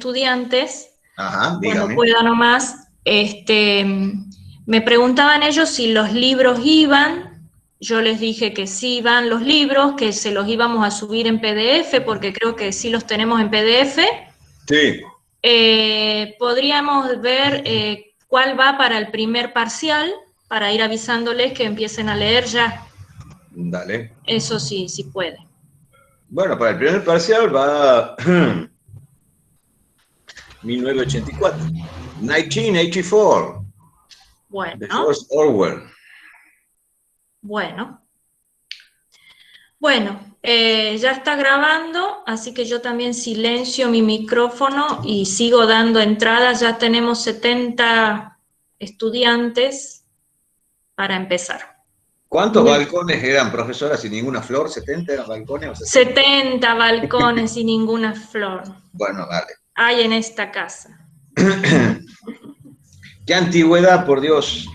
estudiantes, Ajá, cuando dígame. pueda nomás, me preguntaban ellos si los libros iban. Yo les dije que sí iban los libros, que se los íbamos a subir en PDF, porque creo que sí los tenemos en PDF. Sí. Podríamos ver cuál va para el primer parcial, para ir avisándoles que empiecen a leer ya. Dale. Eso sí, sí puede. Bueno, para el primer parcial va 1984. 1984. The Bueno, First Orwell. bueno. Bueno, ya está grabando, así que yo también silencio mi micrófono y sigo dando entrada. Ya tenemos 70 estudiantes para empezar. ¿Cuántos Muy, balcones eran, profesora, sin ninguna flor? ¿70 eran balcones o 60? 70 balcones y ninguna flor Bueno, vale. hay en esta casa. ¡Qué antigüedad, por Dios!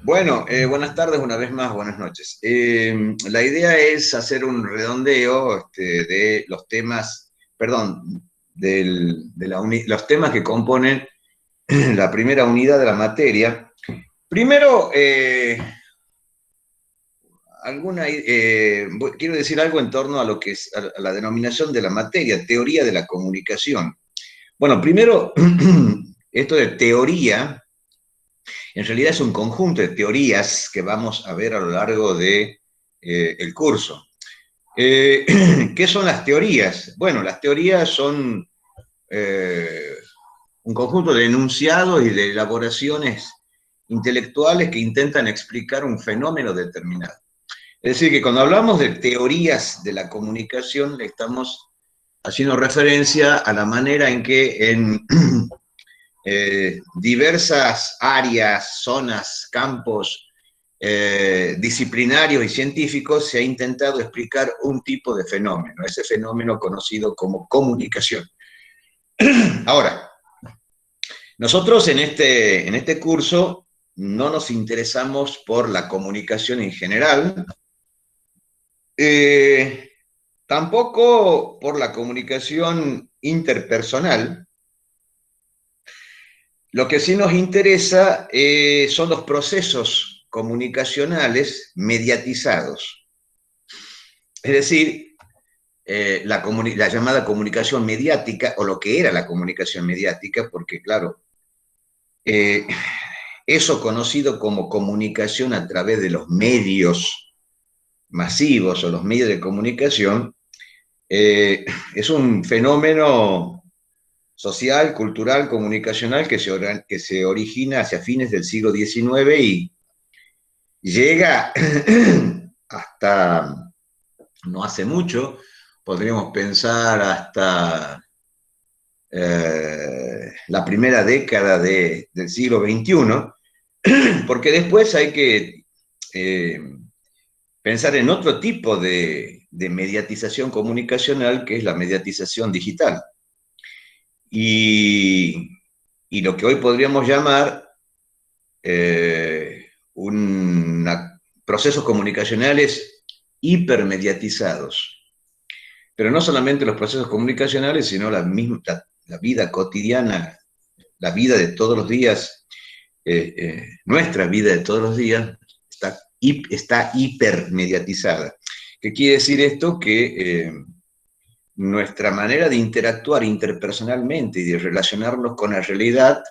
Bueno, buenas tardes una vez más, buenas noches. La idea es hacer un redondeo de los temas, perdón, los temas que componen la primera unidad de la materia. Primero, quiero decir algo en torno a lo que es a la denominación de la materia, teoría de la comunicación. Bueno, primero, esto de teoría, en realidad es un conjunto de teorías que vamos a ver a lo largo de, el curso. ¿Qué son las teorías? Bueno, las teorías son un conjunto de enunciados y de elaboraciones intelectuales que intentan explicar un fenómeno determinado. Es decir, que cuando hablamos de teorías de la comunicación, le estamos haciendo referencia a la manera en que en diversas áreas, zonas, campos disciplinarios y científicos se ha intentado explicar un tipo de fenómeno, ese fenómeno conocido como comunicación. Ahora, nosotros en este curso no nos interesamos por la comunicación en general, tampoco por la comunicación interpersonal. Lo que sí nos interesa son los procesos comunicacionales mediatizados. Es decir, la llamada comunicación mediática, o lo que era la comunicación mediática, porque claro, eso conocido como comunicación a través de los medios masivos o los medios de comunicación, es un fenómeno social, cultural, comunicacional que se origina hacia fines del siglo XIX y llega hasta no hace mucho, podríamos pensar hasta la primera década del siglo XXI, porque después hay que pensar en otro tipo de mediatización comunicacional, que es la mediatización digital. Y lo que hoy podríamos llamar procesos comunicacionales hipermediatizados. Pero no solamente los procesos comunicacionales, sino la vida cotidiana, la vida de todos los días, nuestra vida de todos los días, está hipermediatizada. ¿Qué quiere decir esto? Que nuestra manera de interactuar interpersonalmente y de relacionarnos con la realidad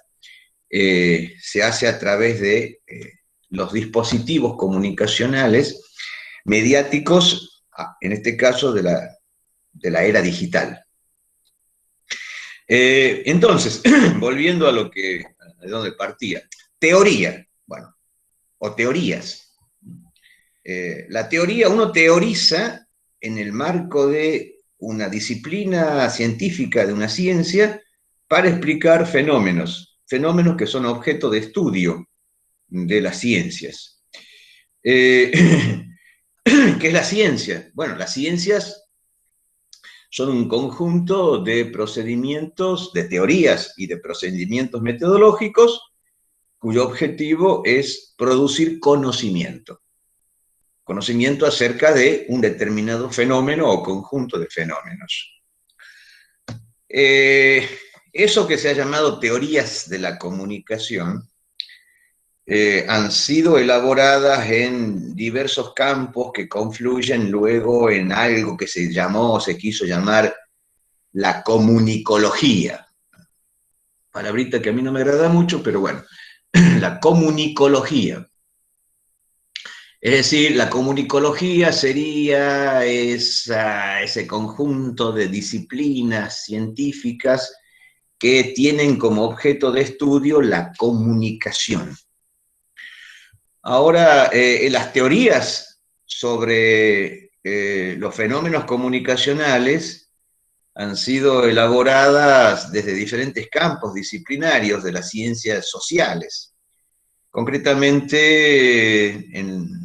se hace a través de los dispositivos comunicacionales mediáticos, en este caso de la era digital. Entonces, volviendo a de donde partía, teoría, bueno, o teorías. La teoría, uno teoriza en el marco de una disciplina científica, de una ciencia, para explicar fenómenos que son objeto de estudio de las ciencias. ¿Qué es la ciencia? Bueno, las ciencias son un conjunto de procedimientos, de teorías y de procedimientos metodológicos cuyo objetivo es producir conocimiento acerca de un determinado fenómeno o conjunto de fenómenos. Eso que se ha llamado teorías de la comunicación han sido elaboradas en diversos campos que confluyen luego en algo que se llamó, o se quiso llamar, la comunicología. Palabrita que a mí no me agrada mucho, pero bueno, la comunicología. Es decir, la comunicología sería ese conjunto de disciplinas científicas que tienen como objeto de estudio la comunicación. Ahora, las teorías sobre los fenómenos comunicacionales han sido elaboradas desde diferentes campos disciplinarios de las ciencias sociales, concretamente en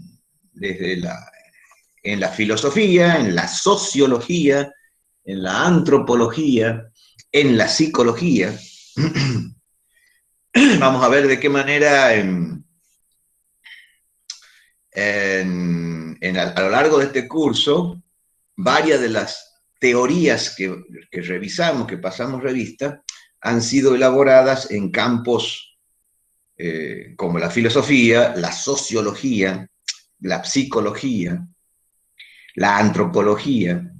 la filosofía, en la sociología, en la antropología, en la psicología. Vamos a ver de qué manera a lo largo de este curso, varias de las teorías que revisamos, que pasamos revista, han sido elaboradas en campos como la filosofía, la sociología, la psicología, la antropología.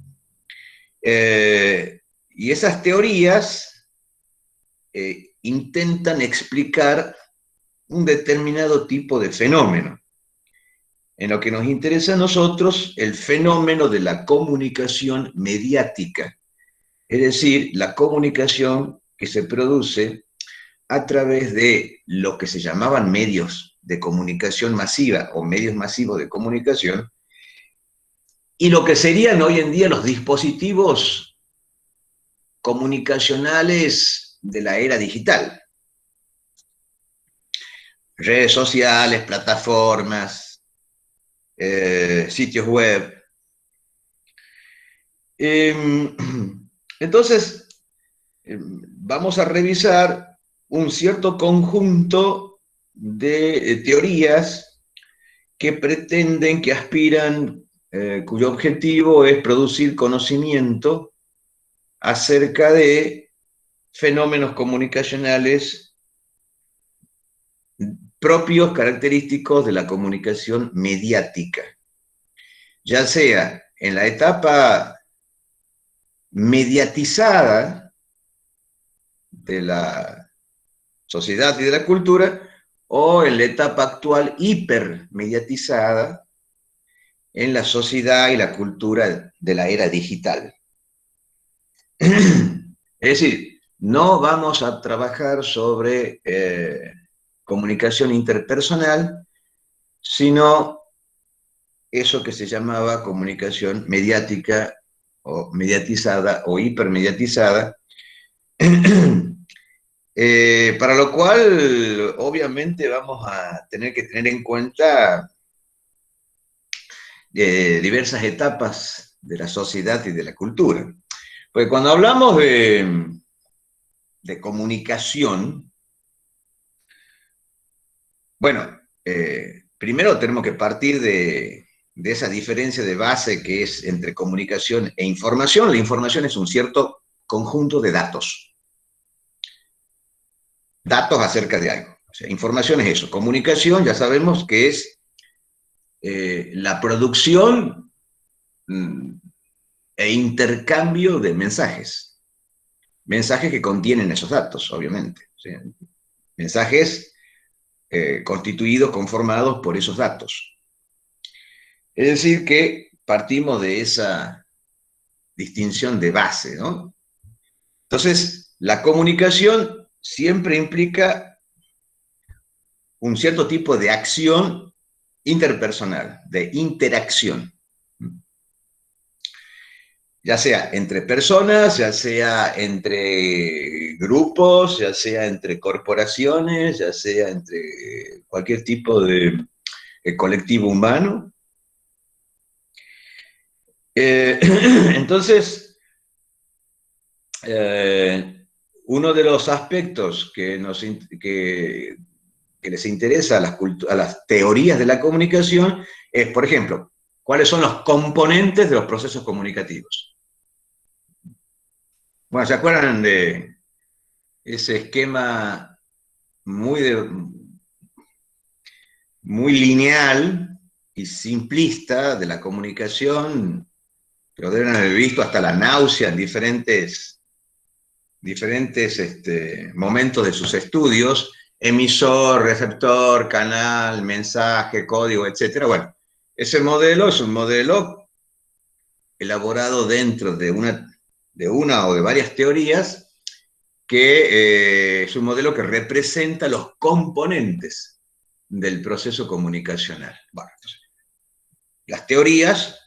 Y esas teorías intentan explicar un determinado tipo de fenómeno. En lo que nos interesa a nosotros, el fenómeno de la comunicación mediática, es decir, la comunicación que se produce a través de lo que se llamaban medios de comunicación masiva o medios masivos de comunicación, y lo que serían hoy en día los dispositivos comunicacionales de la era digital. Redes sociales, plataformas, sitios web. Entonces, vamos a revisar un cierto conjunto de teorías que pretenden, que aspiran, cuyo objetivo es producir conocimiento acerca de fenómenos comunicacionales propios, característicos de la comunicación mediática, ya sea en la etapa mediatizada de la sociedad y de la cultura, o en la etapa actual hipermediatizada en la sociedad y la cultura de la era digital. Es decir, no vamos a trabajar sobre comunicación interpersonal, sino eso que se llamaba comunicación mediática o mediatizada o hipermediatizada, para lo cual obviamente vamos a tener que tener en cuenta diversas etapas de la sociedad y de la cultura. Porque cuando hablamos de comunicación, bueno, primero tenemos que partir de esa diferencia de base que es entre comunicación e información. La información es un cierto conjunto de datos. Datos acerca de algo. O sea, información es eso. Comunicación ya sabemos que es la producción e intercambio de mensajes. Mensajes que contienen esos datos, obviamente. ¿Sí? Mensajes constituidos, conformados por esos datos. Es decir, que partimos de esa distinción de base, ¿no? Entonces, la comunicación siempre implica un cierto tipo de acción interpersonal, de interacción. Ya sea entre personas, ya sea entre grupos, ya sea entre corporaciones, ya sea entre cualquier tipo de colectivo humano. Entonces, uno de los aspectos que les interesa a las teorías de la comunicación es, por ejemplo, cuáles son los componentes de los procesos comunicativos. Bueno, ¿se acuerdan de ese esquema muy lineal y simplista de la comunicación, que lo deben haber visto hasta la náusea en diferentes momentos de sus estudios: emisor, receptor, canal, mensaje, código, etc. Bueno, ese modelo es un modelo elaborado dentro de una o de varias teorías, que es un modelo que representa los componentes del proceso comunicacional. Bueno, entonces, las teorías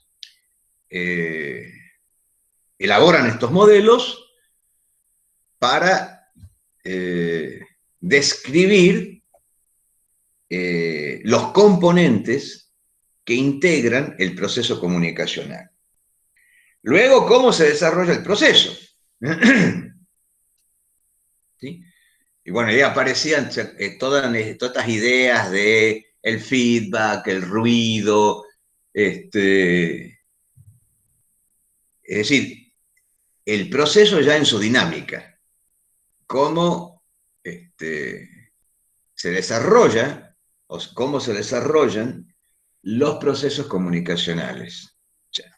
elaboran estos modelos para describir los componentes que integran el proceso comunicacional. Luego, ¿cómo se desarrolla el proceso? ¿Sí? Y bueno, ahí aparecían todas estas ideas de el feedback, el ruido, es decir, el proceso ya en su dinámica, cómo se desarrolla, o cómo se desarrollan los procesos comunicacionales. O sea,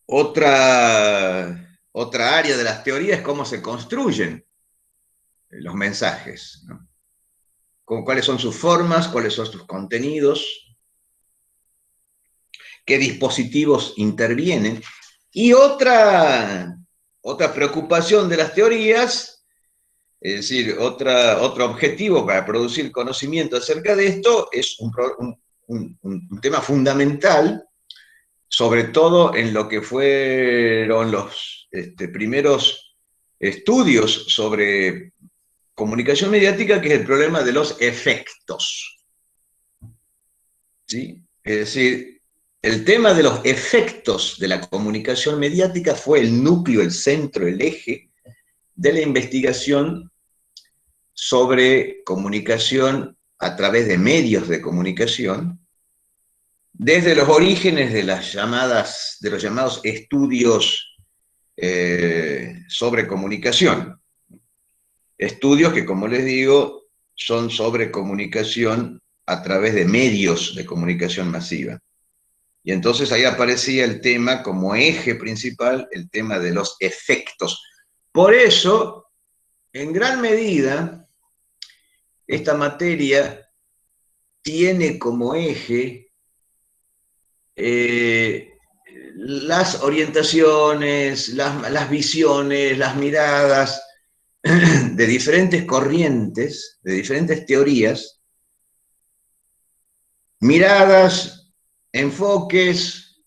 otra área de las teorías es cómo se construyen los mensajes, ¿no? Cuáles son sus formas, cuáles son sus contenidos, qué dispositivos intervienen. Y otra preocupación de las teorías, es decir, otro objetivo para producir conocimiento acerca de esto, es un tema fundamental, sobre todo en lo que fueron los primeros estudios sobre comunicación mediática, que es el problema de los efectos. ¿Sí? Es decir, el tema de los efectos de la comunicación mediática fue el núcleo, el centro, el eje de la investigación sobre comunicación a través de medios de comunicación, desde los orígenes de los llamados estudios sobre comunicación. Estudios que, como les digo, son sobre comunicación a través de medios de comunicación masiva. Y entonces ahí aparecía el tema como eje principal, el tema de los efectos. Por eso, en gran medida, esta materia tiene como eje las orientaciones, las visiones, las miradas de diferentes corrientes, de diferentes teorías, miradas, enfoques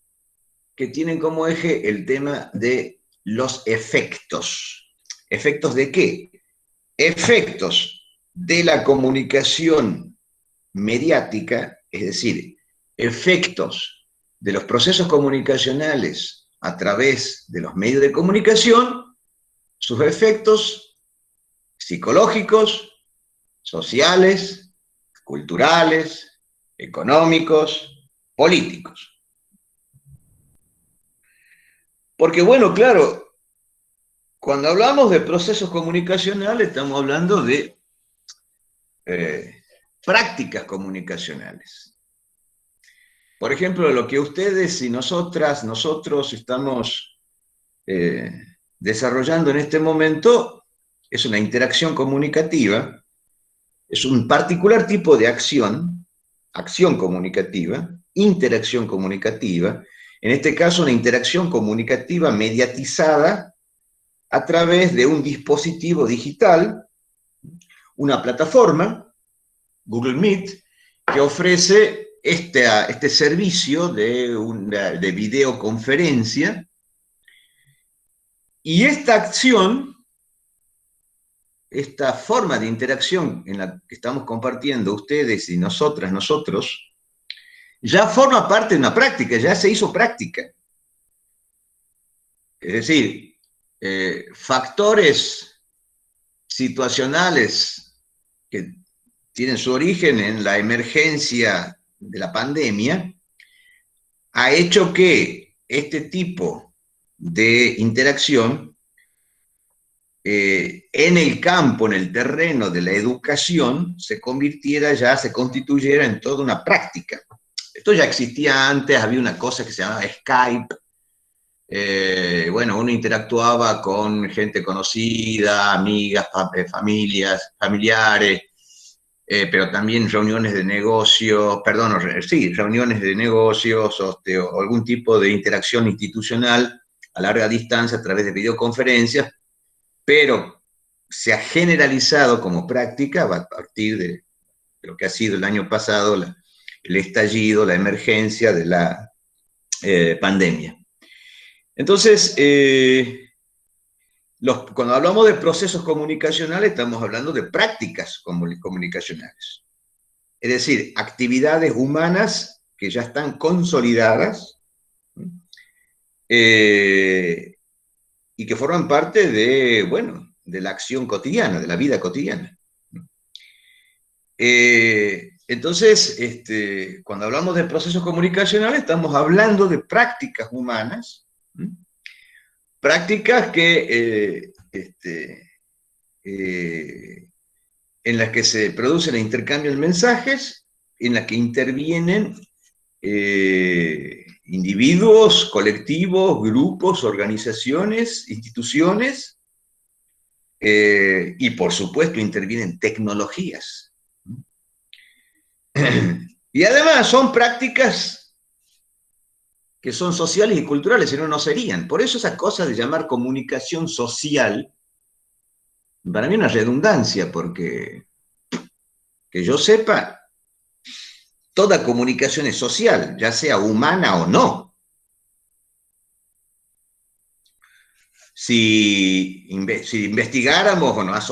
que tienen como eje el tema de los efectos. ¿Efectos de qué? Efectos de la comunicación mediática, es decir, efectos de los procesos comunicacionales a través de los medios de comunicación, sus efectos psicológicos, sociales, culturales, económicos, políticos. Porque, bueno, claro, cuando hablamos de procesos comunicacionales, estamos hablando de prácticas comunicacionales. Por ejemplo, lo que ustedes y nosotros estamos desarrollando en este momento es una interacción comunicativa, es un particular tipo de acción comunicativa, interacción comunicativa, en este caso una interacción comunicativa mediatizada a través de un dispositivo digital, una plataforma, Google Meet, que ofrece este servicio de videoconferencia, y esta acción, esta forma de interacción en la que estamos compartiendo ustedes y nosotros, ya forma parte de una práctica, ya se hizo práctica. Es decir, factores situacionales que tienen su origen en la emergencia de la pandemia, ha hecho que este tipo de interacción en el campo, en el terreno de la educación, se constituyera en toda una práctica. Esto ya existía antes, había una cosa que se llamaba Skype. Bueno, uno interactuaba con gente conocida, amigas, familias, familiares, pero también reuniones de negocios, perdón, sí, reuniones de negocios o algún tipo de interacción institucional a larga distancia a través de videoconferencias, pero se ha generalizado como práctica a partir de lo que ha sido el año pasado el estallido, la emergencia de la pandemia. Entonces, cuando hablamos de procesos comunicacionales, estamos hablando de prácticas comunicacionales. Es decir, actividades humanas que ya están consolidadas y que forman parte de, bueno, de la acción cotidiana, de la vida cotidiana. Entonces, cuando hablamos de procesos comunicacionales, estamos hablando de prácticas humanas, prácticas que, en las que se produce el intercambio de mensajes, en las que intervienen individuos, colectivos, grupos, organizaciones, instituciones, y por supuesto intervienen tecnologías. Y además son prácticas que son sociales y culturales, si no, no serían. Por eso esa cosa de llamar comunicación social, para mí es una redundancia, porque que yo sepa, toda comunicación es social, ya sea humana o no. Si investigáramos o nos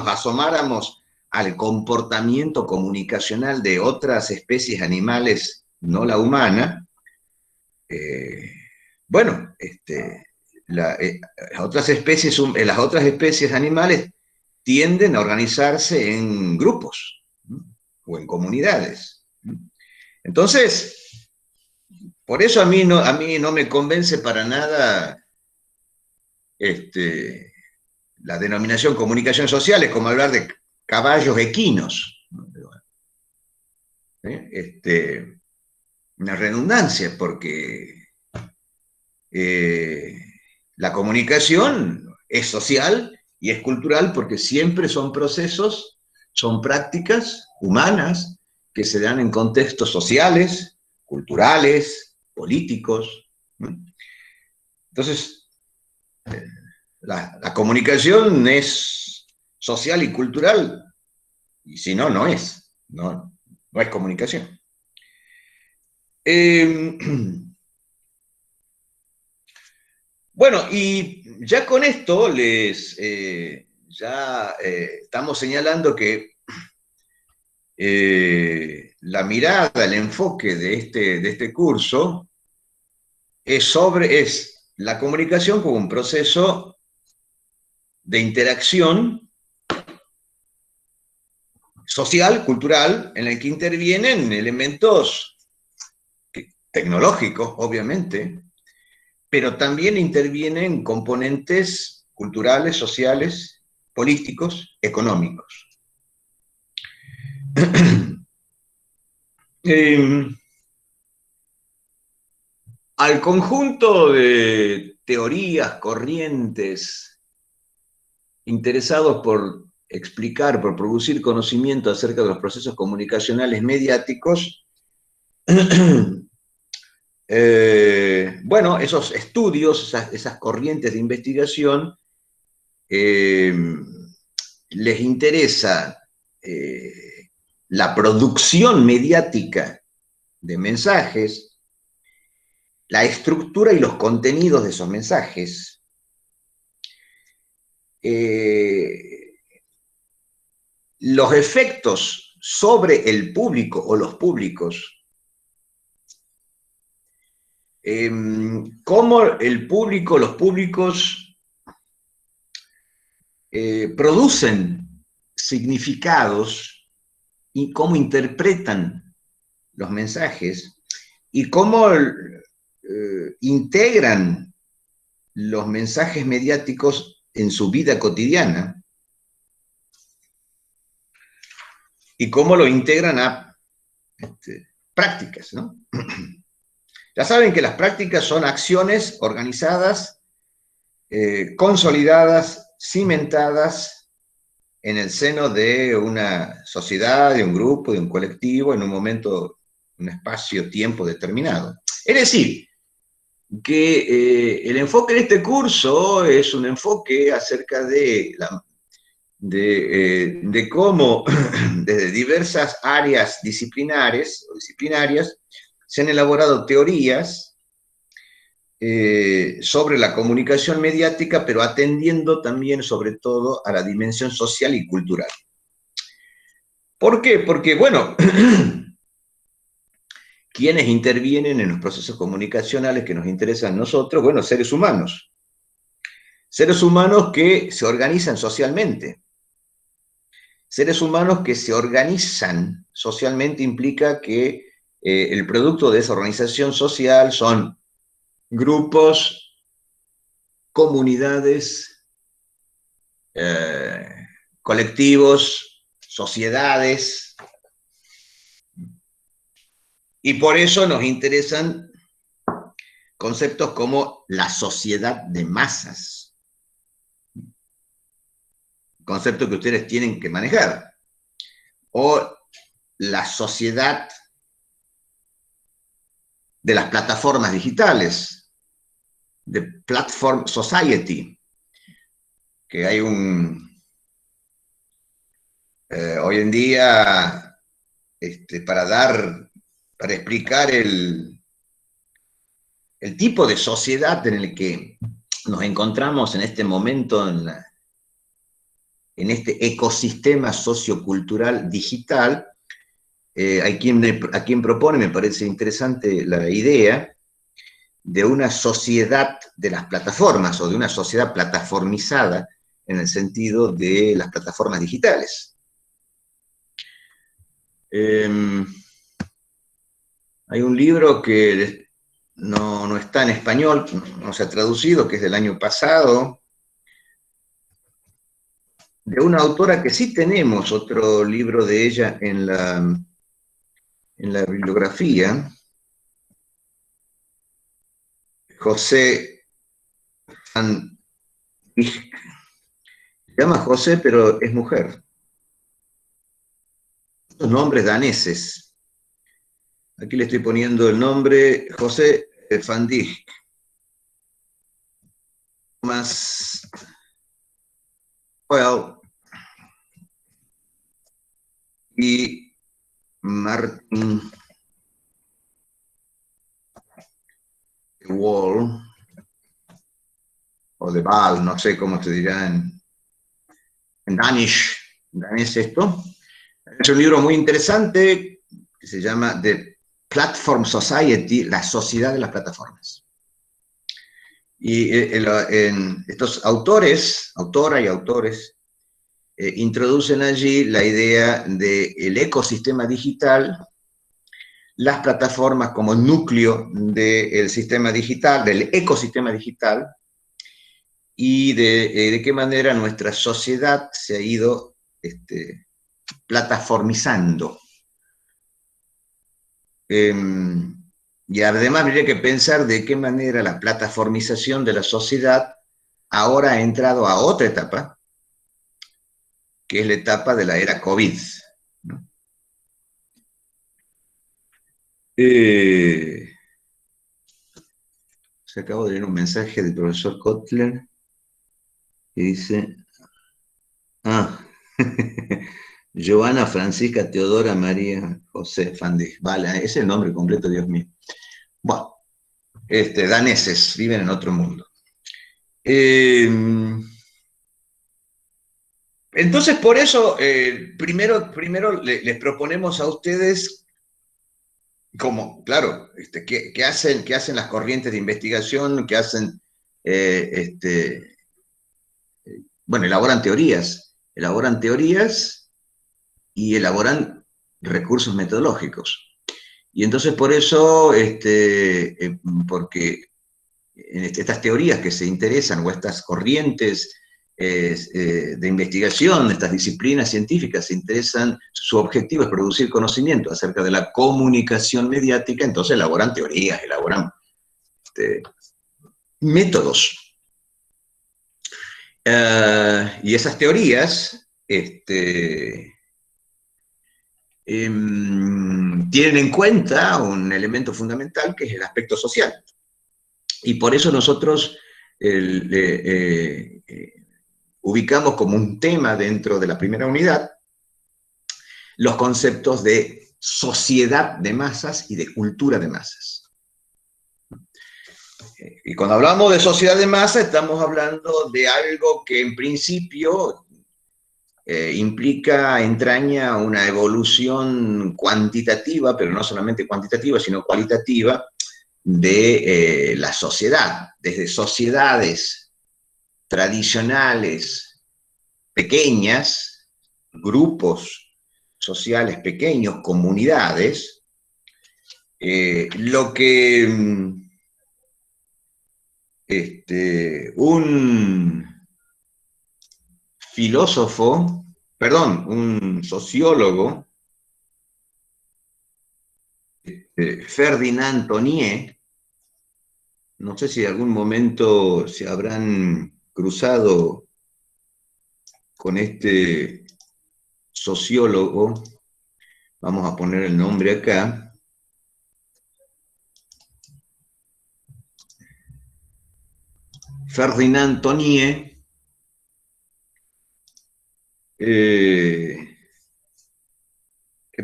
asomáramos al comportamiento comunicacional de otras especies animales, no la humana, bueno, las otras especies animales tienden a organizarse en grupos, ¿no? O en comunidades. Entonces, por eso a mí no me convence para nada la denominación comunicación social, es como hablar de caballos equinos. Una redundancia, porque la comunicación es social y es cultural porque siempre son procesos, son prácticas humanas que se dan en contextos sociales, culturales, políticos. Entonces, la comunicación es social y cultural, y si no, no es comunicación. Bueno, y ya con esto estamos señalando que la mirada, el enfoque de este curso es la comunicación como un proceso de interacción social, cultural, en el que intervienen elementos tecnológicos, obviamente, pero también intervienen componentes culturales, sociales, políticos, económicos. Al conjunto de teorías, corrientes, interesados por explicar, por producir conocimiento acerca de los procesos comunicacionales mediáticos, bueno, esos estudios, esas corrientes de investigación, les interesa la producción mediática de mensajes, la estructura y los contenidos de esos mensajes, los efectos sobre el público o los públicos, cómo el público, los públicos producen significados y cómo interpretan los mensajes y cómo integran los mensajes mediáticos en su vida cotidiana y cómo lo integran a prácticas, ¿no? Ya saben que las prácticas son acciones organizadas, consolidadas, cimentadas en el seno de una sociedad, de un grupo, de un colectivo, en un momento, un espacio-tiempo determinado. Es decir, que el enfoque de este curso es un enfoque acerca de cómo desde diversas áreas disciplinares o disciplinarias se han elaborado teorías sobre la comunicación mediática, pero atendiendo también sobre todo a la dimensión social y cultural. ¿Por qué? Porque, bueno, ¿quiénes intervienen en los procesos comunicacionales que nos interesan a nosotros? Bueno, seres humanos. Seres humanos que se organizan socialmente. Seres humanos que se organizan socialmente implica que el producto de esa organización social son grupos, comunidades, colectivos, sociedades, y por eso nos interesan conceptos como la sociedad de masas, concepto que ustedes tienen que manejar, o la sociedad de las plataformas digitales, de Platform Society, que hay hoy en día, para explicar el tipo de sociedad en el que nos encontramos en este momento, en este ecosistema sociocultural digital, a quien propone, me parece interesante la idea, de una sociedad de las plataformas, o de una sociedad plataformizada, en el sentido de las plataformas digitales. Hay un libro que no está en español, no se ha traducido, que es del año pasado, de una autora que sí tenemos otro libro de ella en la bibliografía, José van Dijk. Se llama José, pero es mujer. Estos nombres daneses. Aquí le estoy poniendo el nombre, José van Dijk. Más, well, y Martin de Waal, o de Waal, no sé cómo se dirá en Danish, danés esto. Es un libro muy interesante que se llama The Platform Society, la sociedad de las plataformas. Y estos autores, autora y autores, introducen allí la idea del ecosistema digital, las plataformas como núcleo del sistema digital, del ecosistema digital, y de qué manera nuestra sociedad se ha ido plataformizando. Y además habría que pensar de qué manera la plataformización de la sociedad ahora ha entrado a otra etapa, que es la etapa de la era COVID, ¿no? Se acabo de leer un mensaje del profesor Kotler que dice, Joana Francisca Teodora María José van Dijk. Vale, ese es el nombre completo, Dios mío. Bueno, daneses, viven en otro mundo. Entonces, por eso, primero les proponemos a ustedes, como, claro, ¿qué hacen las corrientes de investigación? ¿Qué hacen? Bueno, elaboran teorías y elaboran recursos metodológicos. Y entonces por eso, porque estas teorías que se interesan, o estas corrientes de investigación, estas disciplinas científicas se interesan, su objetivo es producir conocimiento acerca de la comunicación mediática, entonces elaboran teorías, elaboran métodos. Y esas teorías tienen en cuenta un elemento fundamental que es el aspecto social. Y por eso nosotros ubicamos como un tema dentro de la primera unidad los conceptos de sociedad de masas y de cultura de masas. Y cuando hablamos de sociedad de masa, estamos hablando de algo que en principio entraña una evolución cuantitativa, pero no solamente cuantitativa, sino cualitativa, de la sociedad, desde sociedades tradicionales pequeñas, grupos sociales pequeños, comunidades, lo que un filósofo, perdón, un sociólogo, Ferdinand Tonnier, no sé si en algún momento se habrán cruzado con este sociólogo, vamos a poner el nombre acá, Ferdinand Tonnier, que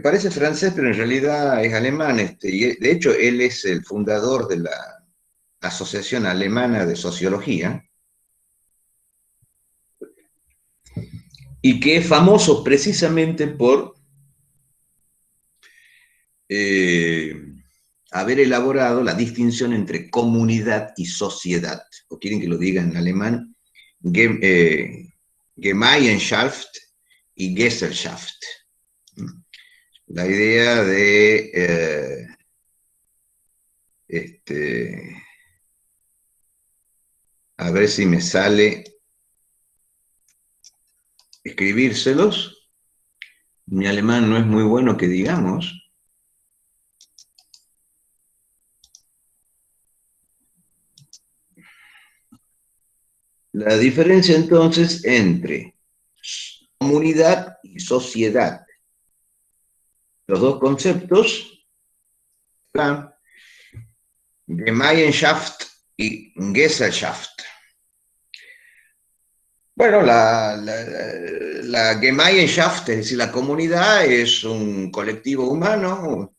parece francés, pero en realidad es alemán, y de hecho él es el fundador de la Asociación Alemana de Sociología, y que es famoso precisamente por haber elaborado la distinción entre comunidad y sociedad, o quieren que lo diga en alemán, Gemeinschaft y Gesellschaft. La idea de a ver si me sale escribírselos. Mi alemán no es muy bueno, que digamos. La diferencia entonces entre comunidad y sociedad. Los dos conceptos, Gemeinschaft y Gesellschaft. Bueno, la Gemeinschaft, es decir, la comunidad, es un colectivo humano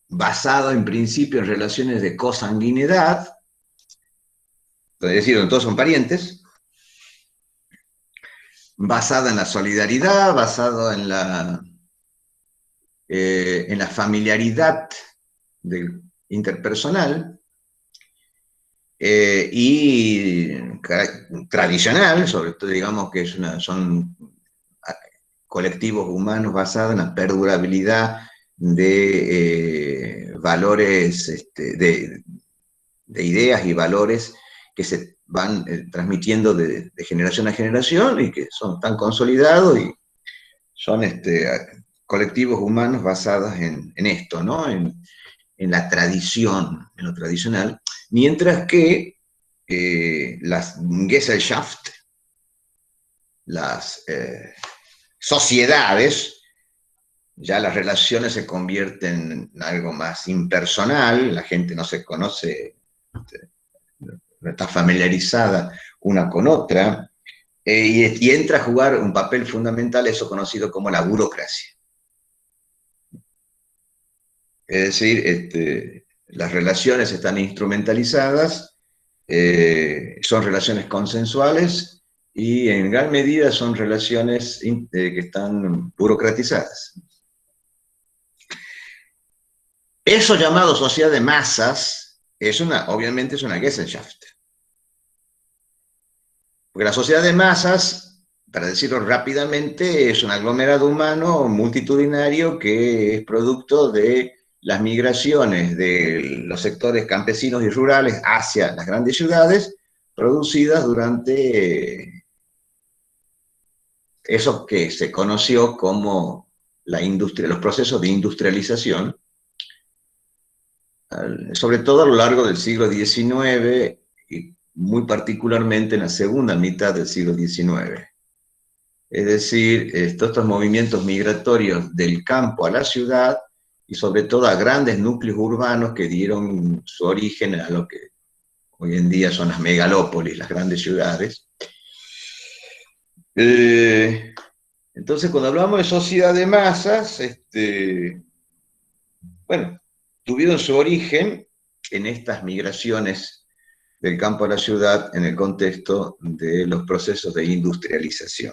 basado en principio en relaciones de consanguinidad, es decir, donde todos son parientes, basada en la solidaridad, basado en la familiaridad interpersonal, y tradicional, sobre todo, digamos que son colectivos humanos basados en la perdurabilidad de valores, de ideas y valores que se van transmitiendo de generación a generación y que son tan consolidados y son colectivos humanos basados en esto, ¿no? En la tradición, en lo tradicional, mientras que las Gesellschaft, las sociedades, ya las relaciones se convierten en algo más impersonal, la gente no se conoce, no está familiarizada una con otra, y entra a jugar un papel fundamental eso conocido como la burocracia. Es decir, las relaciones están instrumentalizadas, son relaciones consensuales y en gran medida son relaciones que están burocratizadas. Eso llamado sociedad de masas obviamente es una Gesellschaft. Porque la sociedad de masas, para decirlo rápidamente, es un aglomerado humano multitudinario que es producto de las migraciones de los sectores campesinos y rurales hacia las grandes ciudades, producidas durante eso que se conoció como la industria, los procesos de industrialización, sobre todo a lo largo del siglo XIX y muy particularmente en la segunda mitad del siglo XIX. Es decir, todos estos movimientos migratorios del campo a la ciudad y sobre todo a grandes núcleos urbanos que dieron su origen a lo que hoy en día son las megalópolis, las grandes ciudades. Entonces, cuando hablamos de sociedad de masas, bueno, tuvieron su origen en estas migraciones del campo a la ciudad en el contexto de los procesos de industrialización.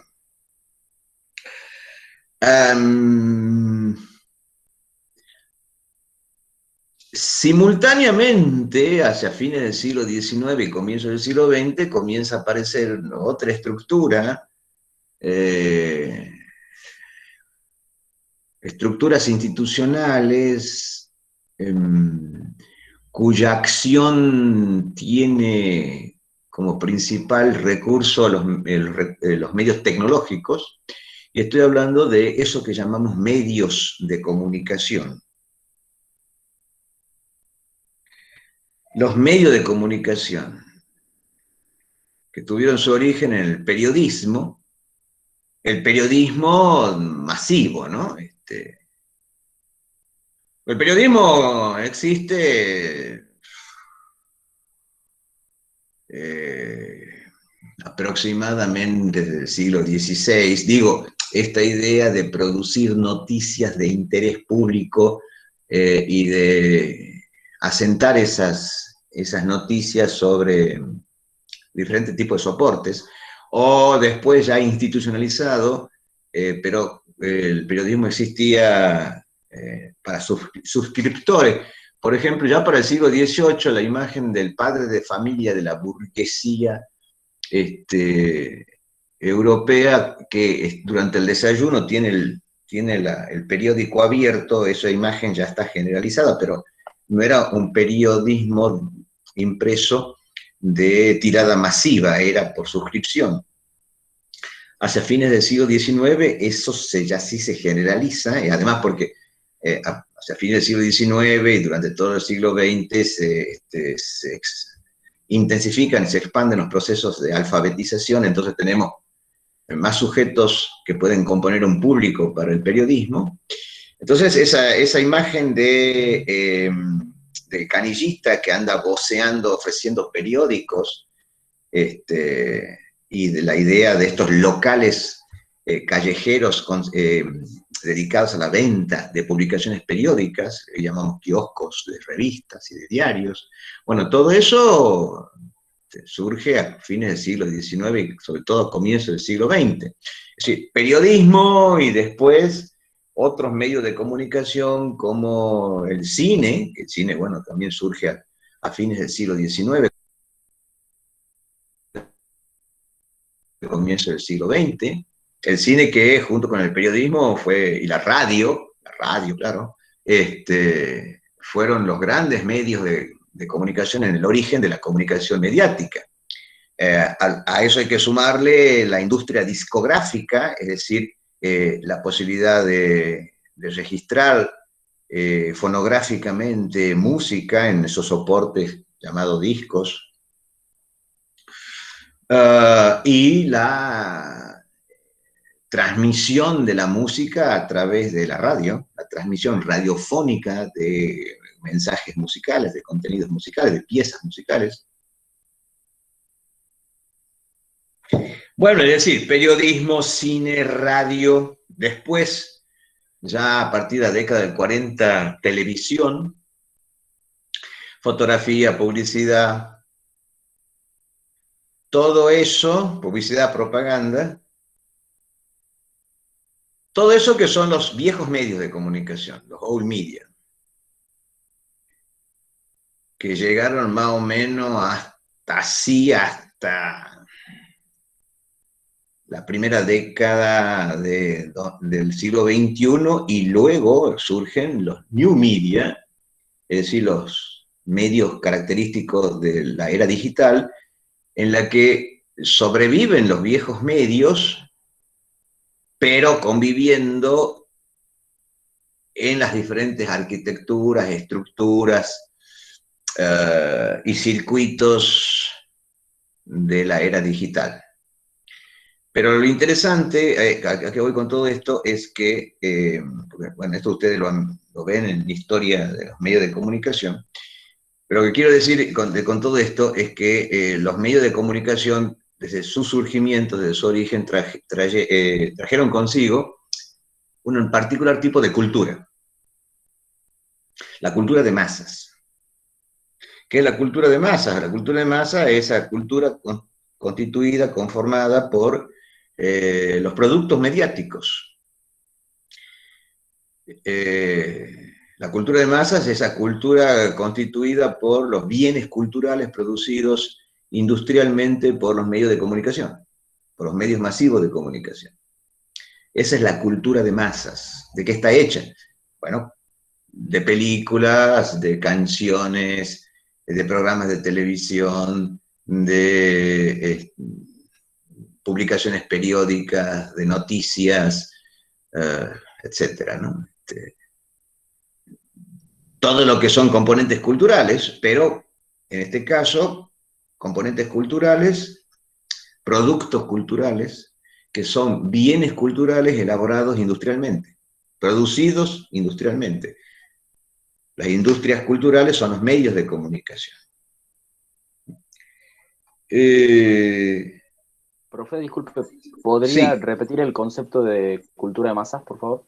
Simultáneamente, hacia fines del siglo XIX y comienzos del siglo XX, comienza a aparecer otra estructura, estructuras institucionales cuya acción tiene como principal recurso los medios tecnológicos, y estoy hablando de eso que llamamos medios de comunicación. Los medios de comunicación que tuvieron su origen en el periodismo masivo, ¿no? El periodismo existe aproximadamente desde el siglo XVI. Digo, esta idea de producir noticias de interés público y de asentar esas noticias sobre diferentes tipos de soportes, o después ya institucionalizado, pero el periodismo existía para suscriptores. Por ejemplo, ya para el siglo XVIII, la imagen del padre de familia de la burguesía europea, que durante el desayuno tiene el periódico abierto, esa imagen ya está generalizada, pero no era un periodismo impreso de tirada masiva, era por suscripción. Hacia fines del siglo XIX eso ya sí se generaliza, y además porque hacia fines del siglo XIX y durante todo el siglo XX se intensifican y se expanden los procesos de alfabetización, entonces tenemos más sujetos que pueden componer un público para el periodismo. Entonces esa imagen del canillista que anda voceando, ofreciendo periódicos, y de la idea de estos locales callejeros dedicados a la venta de publicaciones periódicas, que llamamos kioscos de revistas y de diarios. Bueno, todo eso surge a fines del siglo XIX y sobre todo a comienzos del siglo XX. Es decir, periodismo y después otros medios de comunicación como el cine, que el cine, bueno, también surge a fines del siglo XIX, comienzo del siglo XX, el cine que junto con el periodismo y la radio, claro, fueron los grandes medios de comunicación en el origen de la comunicación mediática. A eso hay que sumarle la industria discográfica, es decir, la posibilidad de registrar fonográficamente música en esos soportes llamados discos, y la transmisión de la música a través de la radio, la transmisión radiofónica de mensajes musicales, de contenidos musicales, de piezas musicales. Bueno, es decir, periodismo, cine, radio, después, ya a partir de la década del 40, televisión, fotografía, publicidad, todo eso, publicidad, propaganda, todo eso que son los viejos medios de comunicación, los old media, que llegaron más o menos hasta la primera década del siglo XXI, y luego surgen los new media, es decir, los medios característicos de la era digital, en la que sobreviven los viejos medios, pero conviviendo en las diferentes arquitecturas, estructuras y circuitos de la era digital. Pero lo interesante, a qué voy con todo esto, es que, bueno, esto ustedes lo ven en la historia de los medios de comunicación, pero lo que quiero decir con todo esto es que los medios de comunicación, desde su surgimiento, desde su origen, trajeron consigo un particular tipo de cultura, la cultura de masas. ¿Qué es la cultura de masas? La cultura de masas es esa cultura constituida, conformada por los productos mediáticos. La cultura de masas es esa cultura constituida por los bienes culturales producidos industrialmente por los medios de comunicación, por los medios masivos de comunicación. Esa es la cultura de masas. ¿De qué está hecha? Bueno, de películas, de canciones, de programas de televisión, de publicaciones periódicas, de noticias, etcétera, ¿no? Todo lo que son componentes culturales, pero en este caso, componentes culturales, productos culturales, que son bienes culturales elaborados industrialmente, producidos industrialmente. Las industrias culturales son los medios de comunicación. Profe, disculpe, ¿podría Sí, repetir el concepto de cultura de masas, por favor?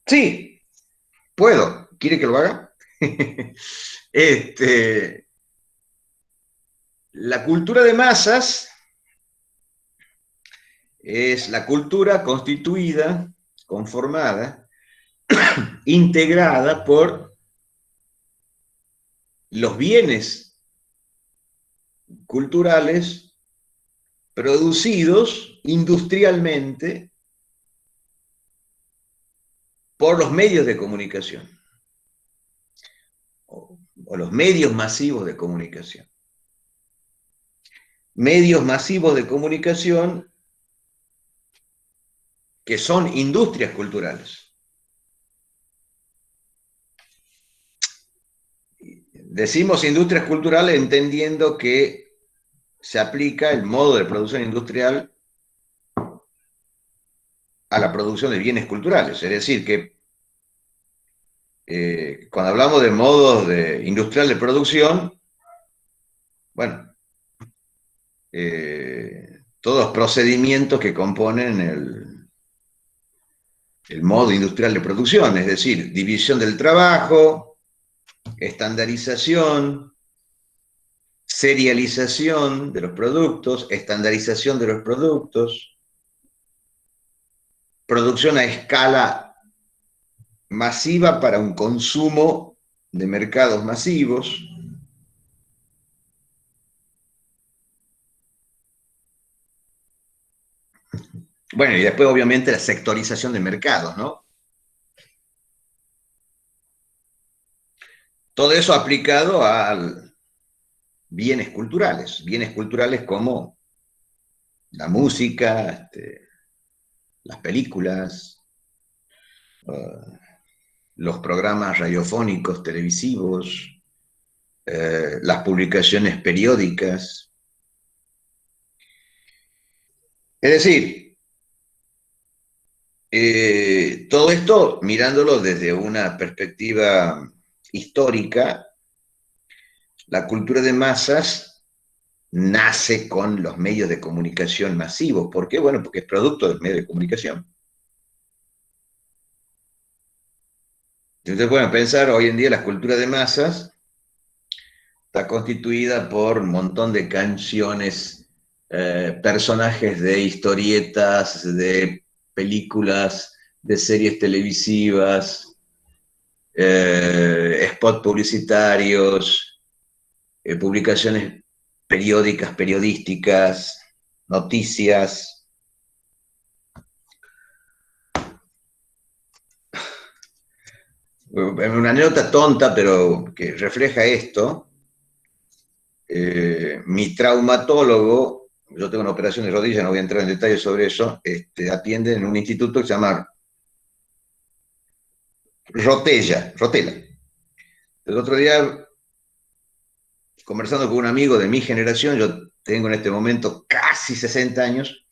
sí, puedo. ¿Quiere que lo haga? La cultura de masas es la cultura constituida, conformada, integrada por los bienes culturales producidos industrialmente por los medios de comunicación o los medios masivos de comunicación. Medios masivos de comunicación que son industrias culturales. Decimos industrias culturales entendiendo que se aplica el modo de producción industrial a la producción de bienes culturales. Es decir, que cuando hablamos de modos industrial de producción, bueno, todos los procedimientos que componen el modo industrial de producción, es decir, división del trabajo, estandarización, serialización de los productos, estandarización de los productos, producción a escala masiva para un consumo de mercados masivos. Bueno, y después obviamente la sectorización de mercados, ¿no? Todo eso aplicado a bienes culturales como la música, las películas, los programas radiofónicos, televisivos, las publicaciones periódicas. Es decir, todo esto mirándolo desde una perspectiva histórica, la cultura de masas nace con los medios de comunicación masivos. ¿Por qué? Bueno, porque es producto del medio de comunicación. Entonces, bueno, pensar hoy en día la cultura de masas está constituida por un montón de canciones, personajes de historietas, de películas, de series televisivas, spots publicitarios, publicaciones periódicas, periodísticas, noticias. Una anécdota tonta, pero que refleja esto. Mi traumatólogo, yo tengo una operación de rodilla, no voy a entrar en detalles sobre eso, atiende en un instituto que se llama Rotella. El otro día, conversando con un amigo de mi generación, yo tengo en este momento casi 60 años,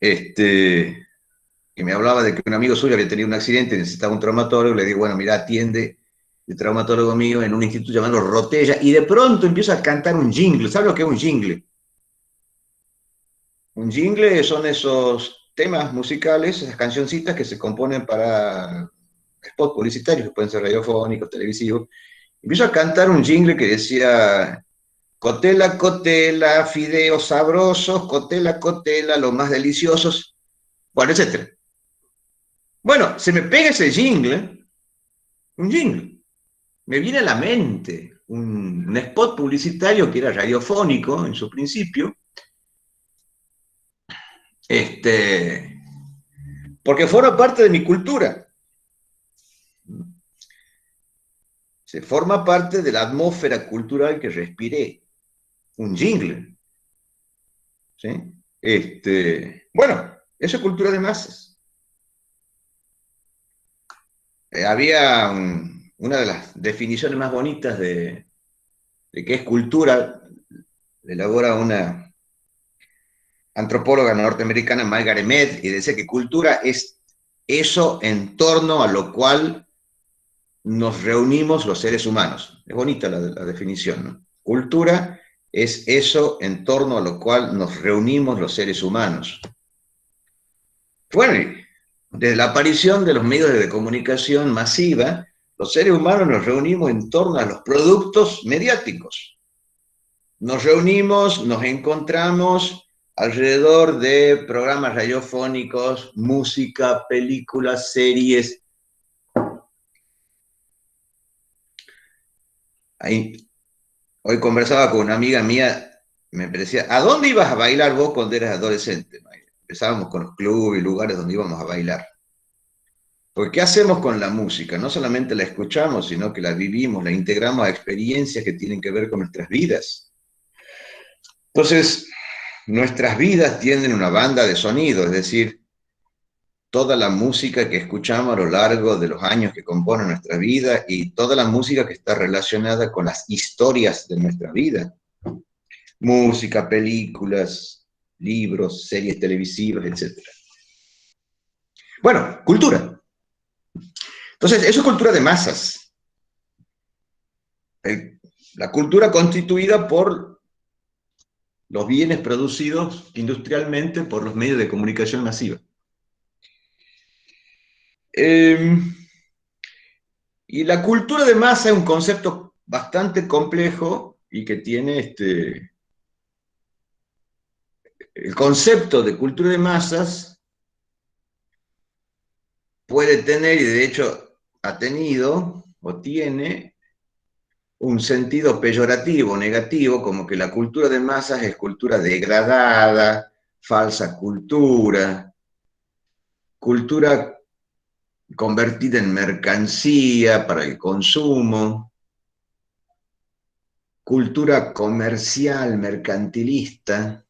y me hablaba de que un amigo suyo había tenido un accidente y necesitaba un traumatólogo, le digo, bueno, mira, atiende el traumatólogo mío en un instituto llamado Rotella, y de pronto empieza a cantar un jingle. ¿Sabes lo que es un jingle? Un jingle son esos temas musicales, esas cancioncitas que se componen para spots publicitarios, que pueden ser radiofónicos, televisivos. Empiezo a cantar un jingle que decía, Cotela, Cotela, fideos sabrosos, Cotela, Cotela, los más deliciosos, bueno, etc. Bueno, se me pega ese jingle, un jingle. Me viene a la mente un spot publicitario que era radiofónico en su principio, porque forma parte de mi cultura. Se forma parte de la atmósfera cultural que respiré. Un jingle. ¿Sí? Bueno, eso es cultura de masas. Había una de las definiciones más bonitas de qué es cultura, elabora una antropóloga norteamericana, Margaret Mead, y decía que cultura es eso en torno a lo cual nos reunimos los seres humanos. Es bonita la definición, ¿no? Cultura es eso en torno a lo cual nos reunimos los seres humanos. Bueno, desde la aparición de los medios de comunicación masiva, los seres humanos nos reunimos en torno a los productos mediáticos. Nos reunimos, nos encontramos alrededor de programas radiofónicos, música, películas, series. Hoy conversaba con una amiga mía, me decía, ¿a dónde ibas a bailar vos cuando eras adolescente? Empezábamos con los clubes y lugares donde íbamos a bailar. Porque ¿qué hacemos con la música? No solamente la escuchamos, sino que la vivimos, la integramos a experiencias que tienen que ver con nuestras vidas. Entonces, nuestras vidas tienen una banda de sonido, es decir, toda la música que escuchamos a lo largo de los años que componen nuestra vida y toda la música que está relacionada con las historias de nuestra vida. Música, películas, libros, series televisivas, etc. Bueno, cultura. Entonces, eso es cultura de masas. La cultura constituida por los bienes producidos industrialmente por los medios de comunicación masiva. Y la cultura de masa es un concepto bastante complejo y que tiene el concepto de cultura de masas puede tener, y de hecho ha tenido o tiene, un sentido peyorativo, negativo, como que la cultura de masas es cultura degradada, falsa cultura, cultura convertida en mercancía para el consumo, cultura comercial, mercantilista,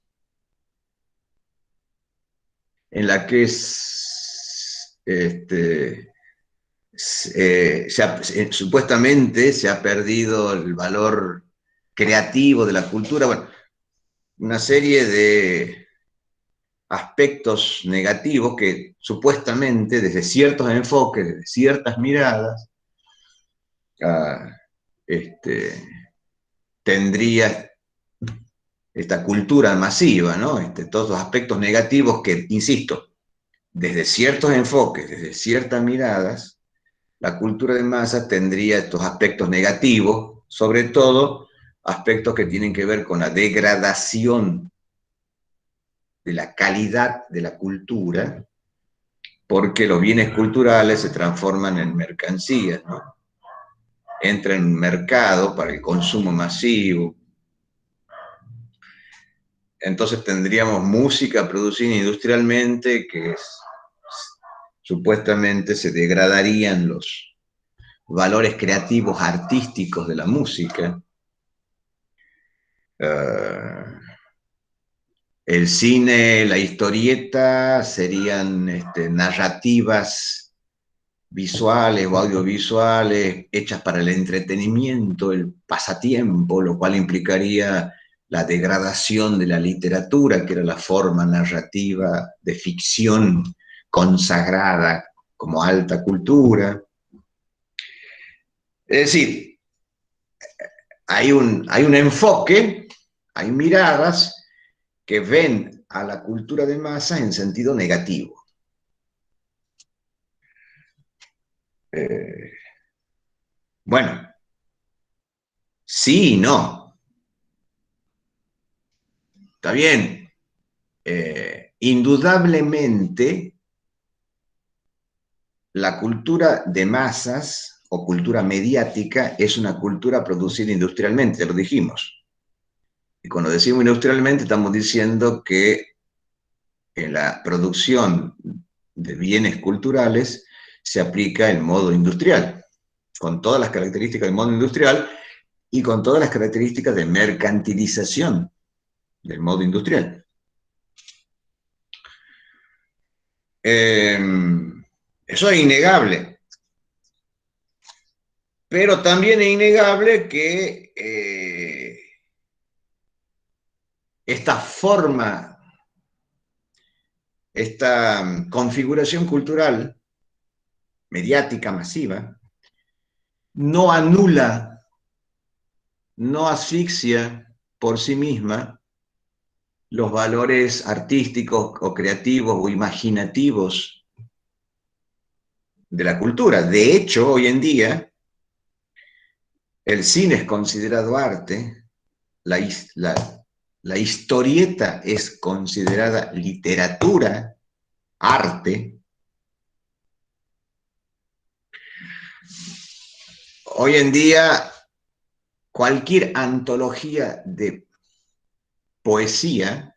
en la que supuestamente se ha perdido el valor creativo de la cultura. Bueno, una serie de aspectos negativos que supuestamente desde ciertos enfoques, desde ciertas miradas, tendría esta cultura masiva, ¿no? Todos los aspectos negativos que, insisto, desde ciertos enfoques, desde ciertas miradas, la cultura de masa tendría estos aspectos negativos, sobre todo aspectos que tienen que ver con la degradación de la calidad de la cultura, porque los bienes culturales se transforman en mercancías, ¿no? Entra en un mercado para el consumo masivo. Entonces tendríamos música producida industrialmente que supuestamente se degradarían valores creativos, artísticos de la música. El cine, la historieta serían narrativas visuales o audiovisuales hechas para el entretenimiento, el pasatiempo, lo cual implicaría la degradación de la literatura, que era la forma narrativa de ficción consagrada como alta cultura. Es decir, hay un enfoque, hay miradas que ven a la cultura de masa en sentido negativo. Bueno, sí y no. Está bien. Indudablemente, la cultura de masas o cultura mediática es una cultura producida industrialmente, ya lo dijimos. Y cuando decimos industrialmente, estamos diciendo que en la producción de bienes culturales se aplica el modo industrial, con todas las características del modo industrial y con todas las características de mercantilización del modo industrial. Eso es innegable. Pero también es innegable que esta forma, esta configuración cultural mediática masiva no anula, no asfixia por sí misma los valores artísticos o creativos o imaginativos de la cultura. De hecho, hoy en día, el cine es considerado arte, la historieta es considerada literatura, arte. Hoy en día, cualquier antología de poesía,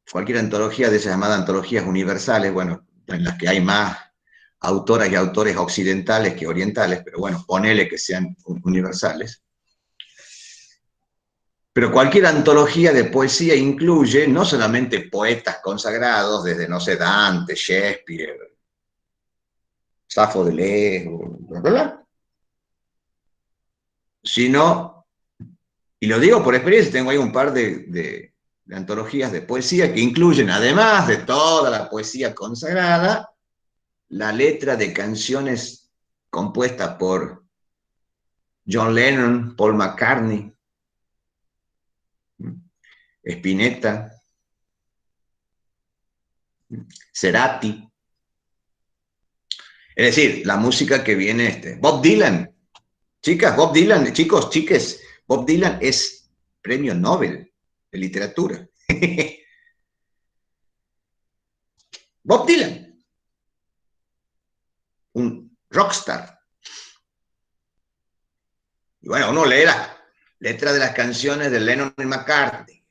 cualquier antología de esas llamadas antologías universales, bueno, en las que hay más autoras y autores occidentales que orientales, pero bueno, ponele que sean universales. Pero cualquier antología de poesía incluye no solamente poetas consagrados, desde, no sé, Dante, Shakespeare, Safo de Lesbos, bla, bla, bla, sino, y lo digo por experiencia, tengo ahí un par de antologías de poesía que incluyen, además de toda la poesía consagrada, la letra de canciones compuestas por John Lennon, Paul McCartney, Spinetta, Cerati. Es decir, la música que viene, Bob Dylan. Chicas, Bob Dylan, chicos, chiques, Bob Dylan es premio Nobel de literatura. Bob Dylan, un rockstar. Y bueno, uno lee las letras de las canciones de Lennon y McCartney,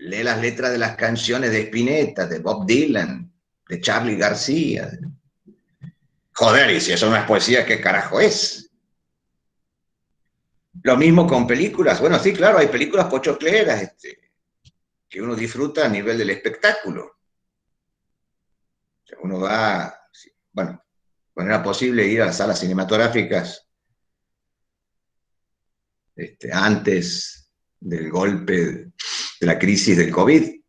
lee las letras de las canciones de Spinetta, de Bob Dylan, de Charly García. Joder, y si eso no es poesía, ¿qué carajo es? Lo mismo con películas. Bueno, sí, claro, hay películas pochocleras que uno disfruta a nivel del espectáculo. O sea, uno va, bueno, cuando era posible ir a las salas cinematográficas antes del golpe de la crisis del COVID.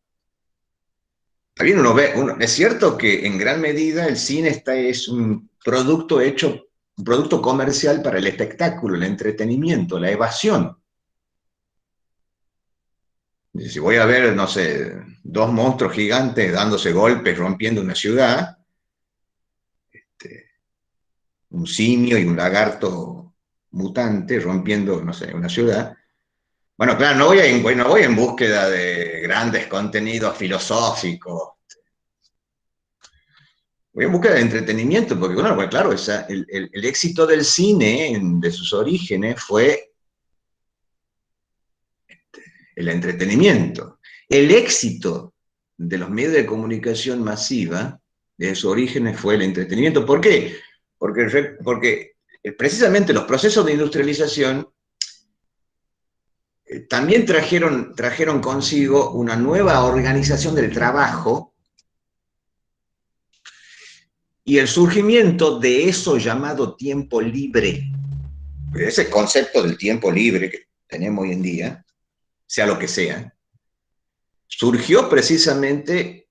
También uno ve, es cierto que en gran medida el cine es un producto hecho, un producto comercial para el espectáculo, el entretenimiento, la evasión. Si voy a ver, no sé, dos monstruos gigantes dándose golpes, rompiendo una ciudad, un simio y un lagarto mutante rompiendo, no sé, una ciudad. Bueno, claro, no voy en búsqueda de grandes contenidos filosóficos. Voy en búsqueda de entretenimiento, porque bueno, pues claro, el éxito del cine de sus orígenes fue el entretenimiento. El éxito de los medios de comunicación masiva de sus orígenes fue el entretenimiento. ¿Por qué? porque precisamente los procesos de industrialización también trajeron consigo una nueva organización del trabajo y el surgimiento de eso llamado tiempo libre. Ese concepto del tiempo libre que tenemos hoy en día, sea lo que sea, surgió precisamente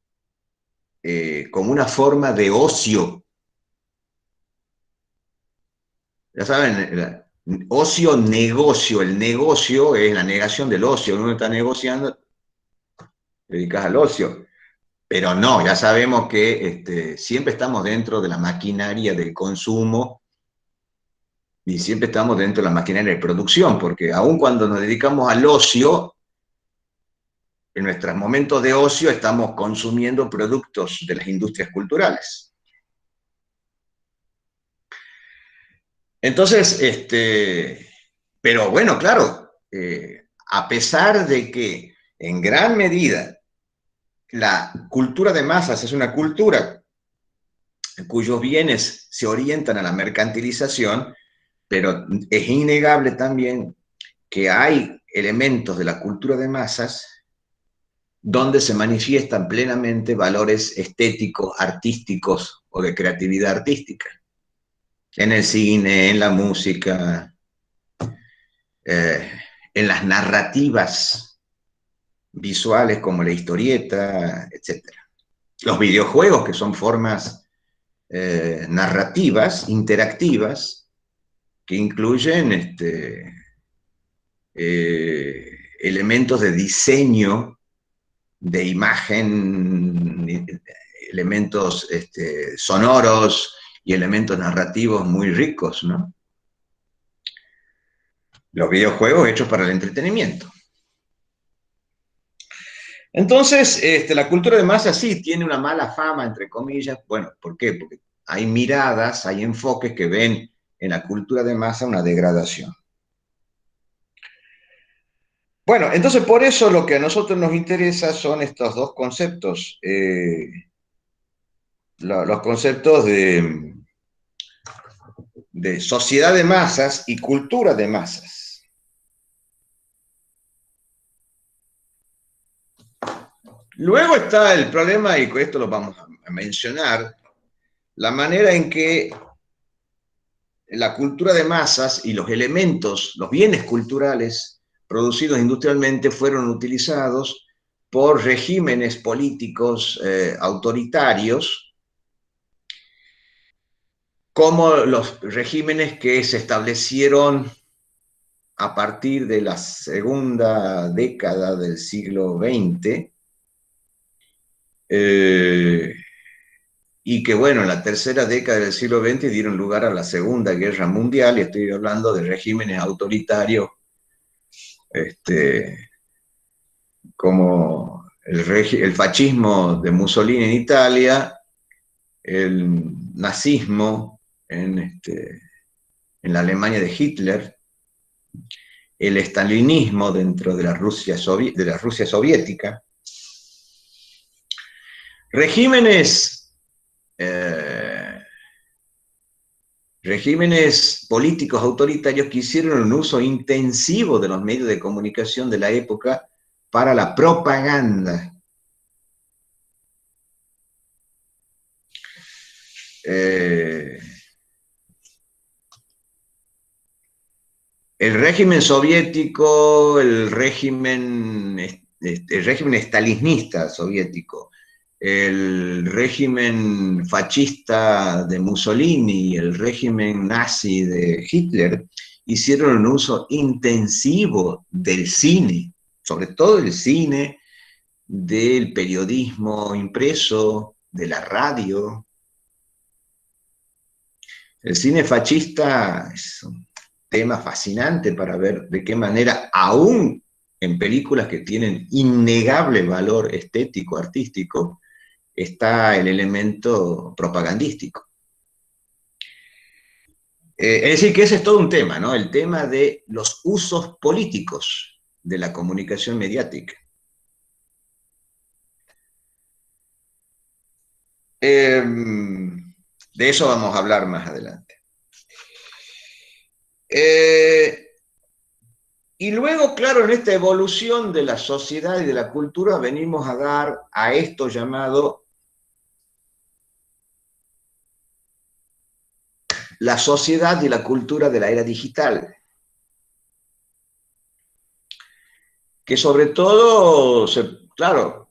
como una forma de ocio. Ya saben, ocio, negocio. El negocio es la negación del ocio. Uno está negociando, te dedicas al ocio. Pero no, ya sabemos que siempre estamos dentro de la maquinaria del consumo y siempre estamos dentro de la maquinaria de producción, porque aun cuando nos dedicamos al ocio, en nuestros momentos de ocio estamos consumiendo productos de las industrias culturales. Entonces, pero bueno, claro, a pesar de que en gran medida la cultura de masas es una cultura cuyos bienes se orientan a la mercantilización, pero es innegable también que hay elementos de la cultura de masas donde se manifiestan plenamente valores estéticos, artísticos o de creatividad artística. En el cine, en la música, en las narrativas visuales como la historieta, etc. Los videojuegos, que son formas narrativas, interactivas, que incluyen elementos de diseño, de imagen, elementos sonoros y elementos narrativos muy ricos, ¿no? Los videojuegos hechos para el entretenimiento. Entonces, la cultura de masa sí tiene una mala fama, entre comillas. Bueno, ¿por qué? Porque hay miradas, hay enfoques que ven en la cultura de masa una degradación. Bueno, entonces por eso lo que a nosotros nos interesa son estos dos conceptos. Los conceptos de sociedad de masas y cultura de masas. Luego está el problema, y con esto lo vamos a mencionar, la manera en que la cultura de masas y los elementos, los bienes culturales producidos industrialmente fueron utilizados por regímenes políticos autoritarios, como los regímenes que se establecieron a partir de la segunda década del siglo XX, y que, bueno, en la tercera década del siglo XX dieron lugar a la Segunda Guerra Mundial, y estoy hablando de regímenes autoritarios como el fascismo de Mussolini en Italia, el nazismo en la Alemania de Hitler, el estalinismo dentro de la Rusia soviética, regímenes políticos autoritarios que hicieron un uso intensivo de los medios de comunicación de la época para la propaganda. El régimen soviético, el régimen estalinista soviético, el régimen fascista de Mussolini y el régimen nazi de Hitler hicieron un uso intensivo del cine, sobre todo el cine, del periodismo impreso, de la radio. El cine fascista es un tema fascinante para ver de qué manera, aún en películas que tienen innegable valor estético, artístico, está el elemento propagandístico. Es decir, que ese es todo un tema, ¿no? El tema de los usos políticos de la comunicación mediática. De eso vamos a hablar más adelante. Y luego, claro, en esta evolución de la sociedad y de la cultura venimos a dar a esto llamado la sociedad y la cultura de la era digital, que sobre todo, claro,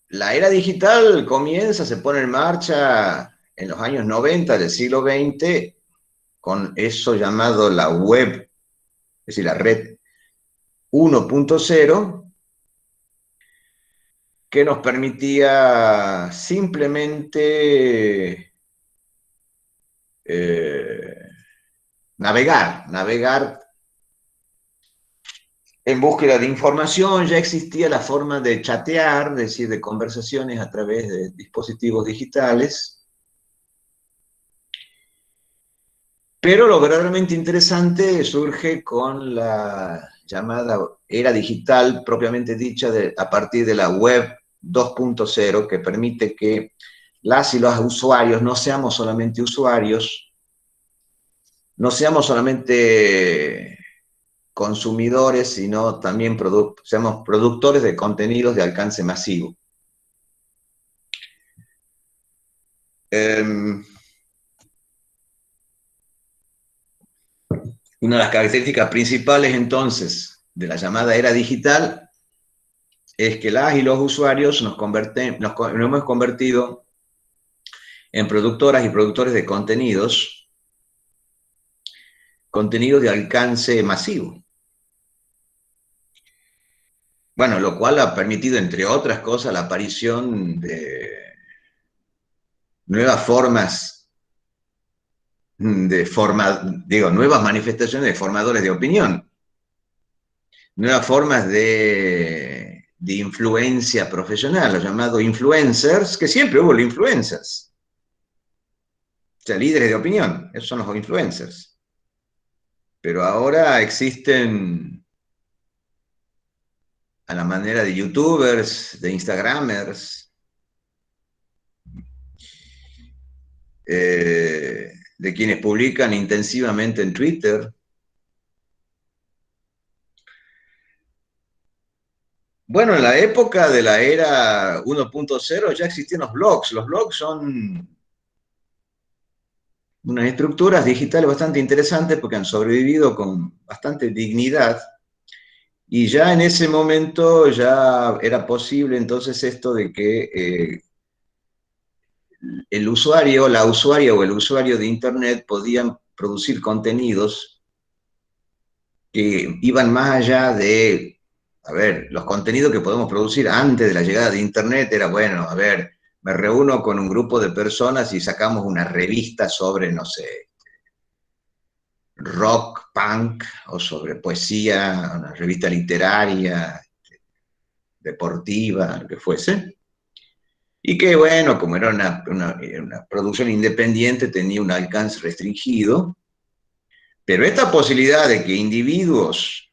la era digital comienza, se pone en marcha en los años 90 del siglo XX con eso llamado la web, es decir, la red 1.0, que nos permitía simplemente navegar en búsqueda de información. Ya existía la forma de chatear, es decir, de conversaciones a través de dispositivos digitales. Pero lo verdaderamente interesante surge con la llamada era digital propiamente dicha a partir de la web 2.0, que permite que las y los usuarios no seamos solamente usuarios, no seamos solamente consumidores, sino también seamos productores de contenidos de alcance masivo. Una de las características principales entonces de la llamada era digital es que las y los usuarios nos hemos convertido en productoras y productores de contenidos de alcance masivo. Bueno, lo cual ha permitido, entre otras cosas, la aparición de nuevas formas nuevas manifestaciones de formadores de opinión, nuevas formas de influencia profesional, los llamados influencers, que siempre hubo los influencers. O sea, líderes de opinión, esos son los influencers. Pero ahora existen, a la manera de youtubers, de instagramers, de quienes publican intensivamente en Twitter. Bueno, en la época de la era 1.0 ya existían los blogs. Los blogs son unas estructuras digitales bastante interesantes porque han sobrevivido con bastante dignidad. Y ya en ese momento ya era posible entonces esto de que el usuario, la usuaria o el usuario de Internet podían producir contenidos que iban más allá de, a ver, los contenidos que podemos producir antes de la llegada de Internet era, bueno, a ver, me reúno con un grupo de personas y sacamos una revista sobre, no sé, rock, punk, o sobre poesía, una revista literaria, deportiva, lo que fuese. Y que, bueno, como era una producción independiente, tenía un alcance restringido. Pero esta posibilidad de que individuos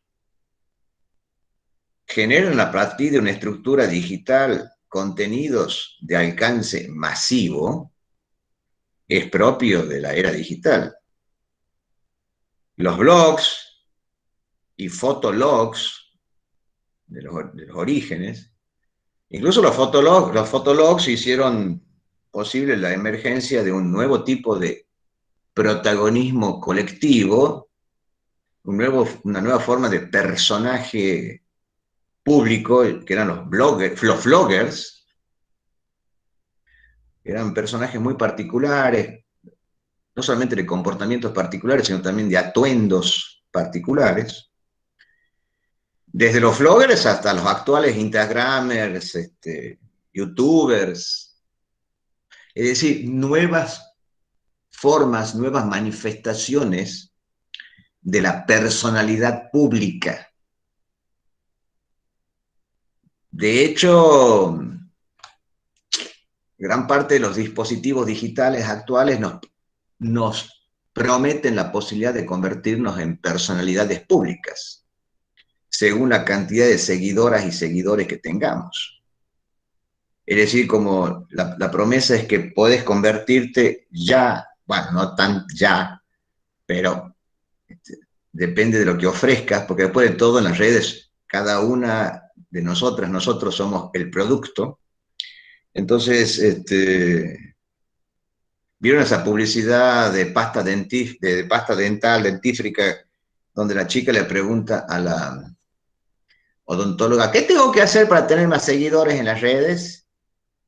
generen a partir de una estructura digital contenidos de alcance masivo es propio de la era digital. Los blogs y fotologs de los orígenes, incluso los fotologs hicieron posible la emergencia de un nuevo tipo de protagonismo colectivo, una nueva forma de personaje público, que eran los vloggers, eran personajes muy particulares, no solamente de comportamientos particulares, sino también de atuendos particulares. Desde los vloggers hasta los actuales instagramers, youtubers, es decir, nuevas formas, nuevas manifestaciones de la personalidad pública. De hecho, gran parte de los dispositivos digitales actuales nos prometen la posibilidad de convertirnos en personalidades públicas, según la cantidad de seguidoras y seguidores que tengamos. Es decir, como la promesa es que podés convertirte ya, bueno, no tan ya, pero depende de lo que ofrezcas, porque después de todo en las redes, cada una de nosotras, nosotros somos el producto. Entonces, ¿vieron esa publicidad de de pasta dental, dentífrica, donde la chica le pregunta a la odontóloga, ¿qué tengo que hacer para tener más seguidores en las redes?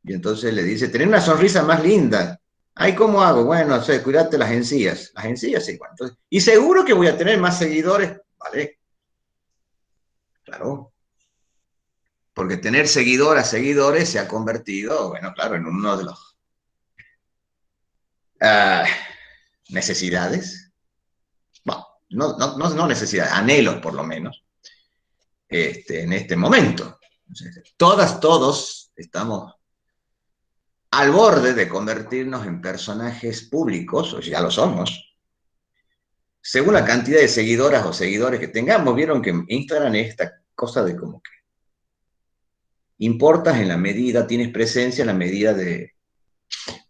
Y entonces le dice, tener una sonrisa más linda. Ay, ¿cómo hago? Bueno, o sea, cuidarte las encías. Las encías, sí. Bueno, entonces, y seguro que voy a tener más seguidores. Vale, claro. Porque tener seguidores se ha convertido, bueno, claro, en uno de los uh, necesidades. Bueno, no necesidades, anhelos por lo menos, en este momento. Entonces, todos estamos al borde de convertirnos en personajes públicos, o ya lo somos, según la cantidad de seguidoras o seguidores que tengamos. Vieron que Instagram es esta cosa de como que importas en la medida, tienes presencia en la medida de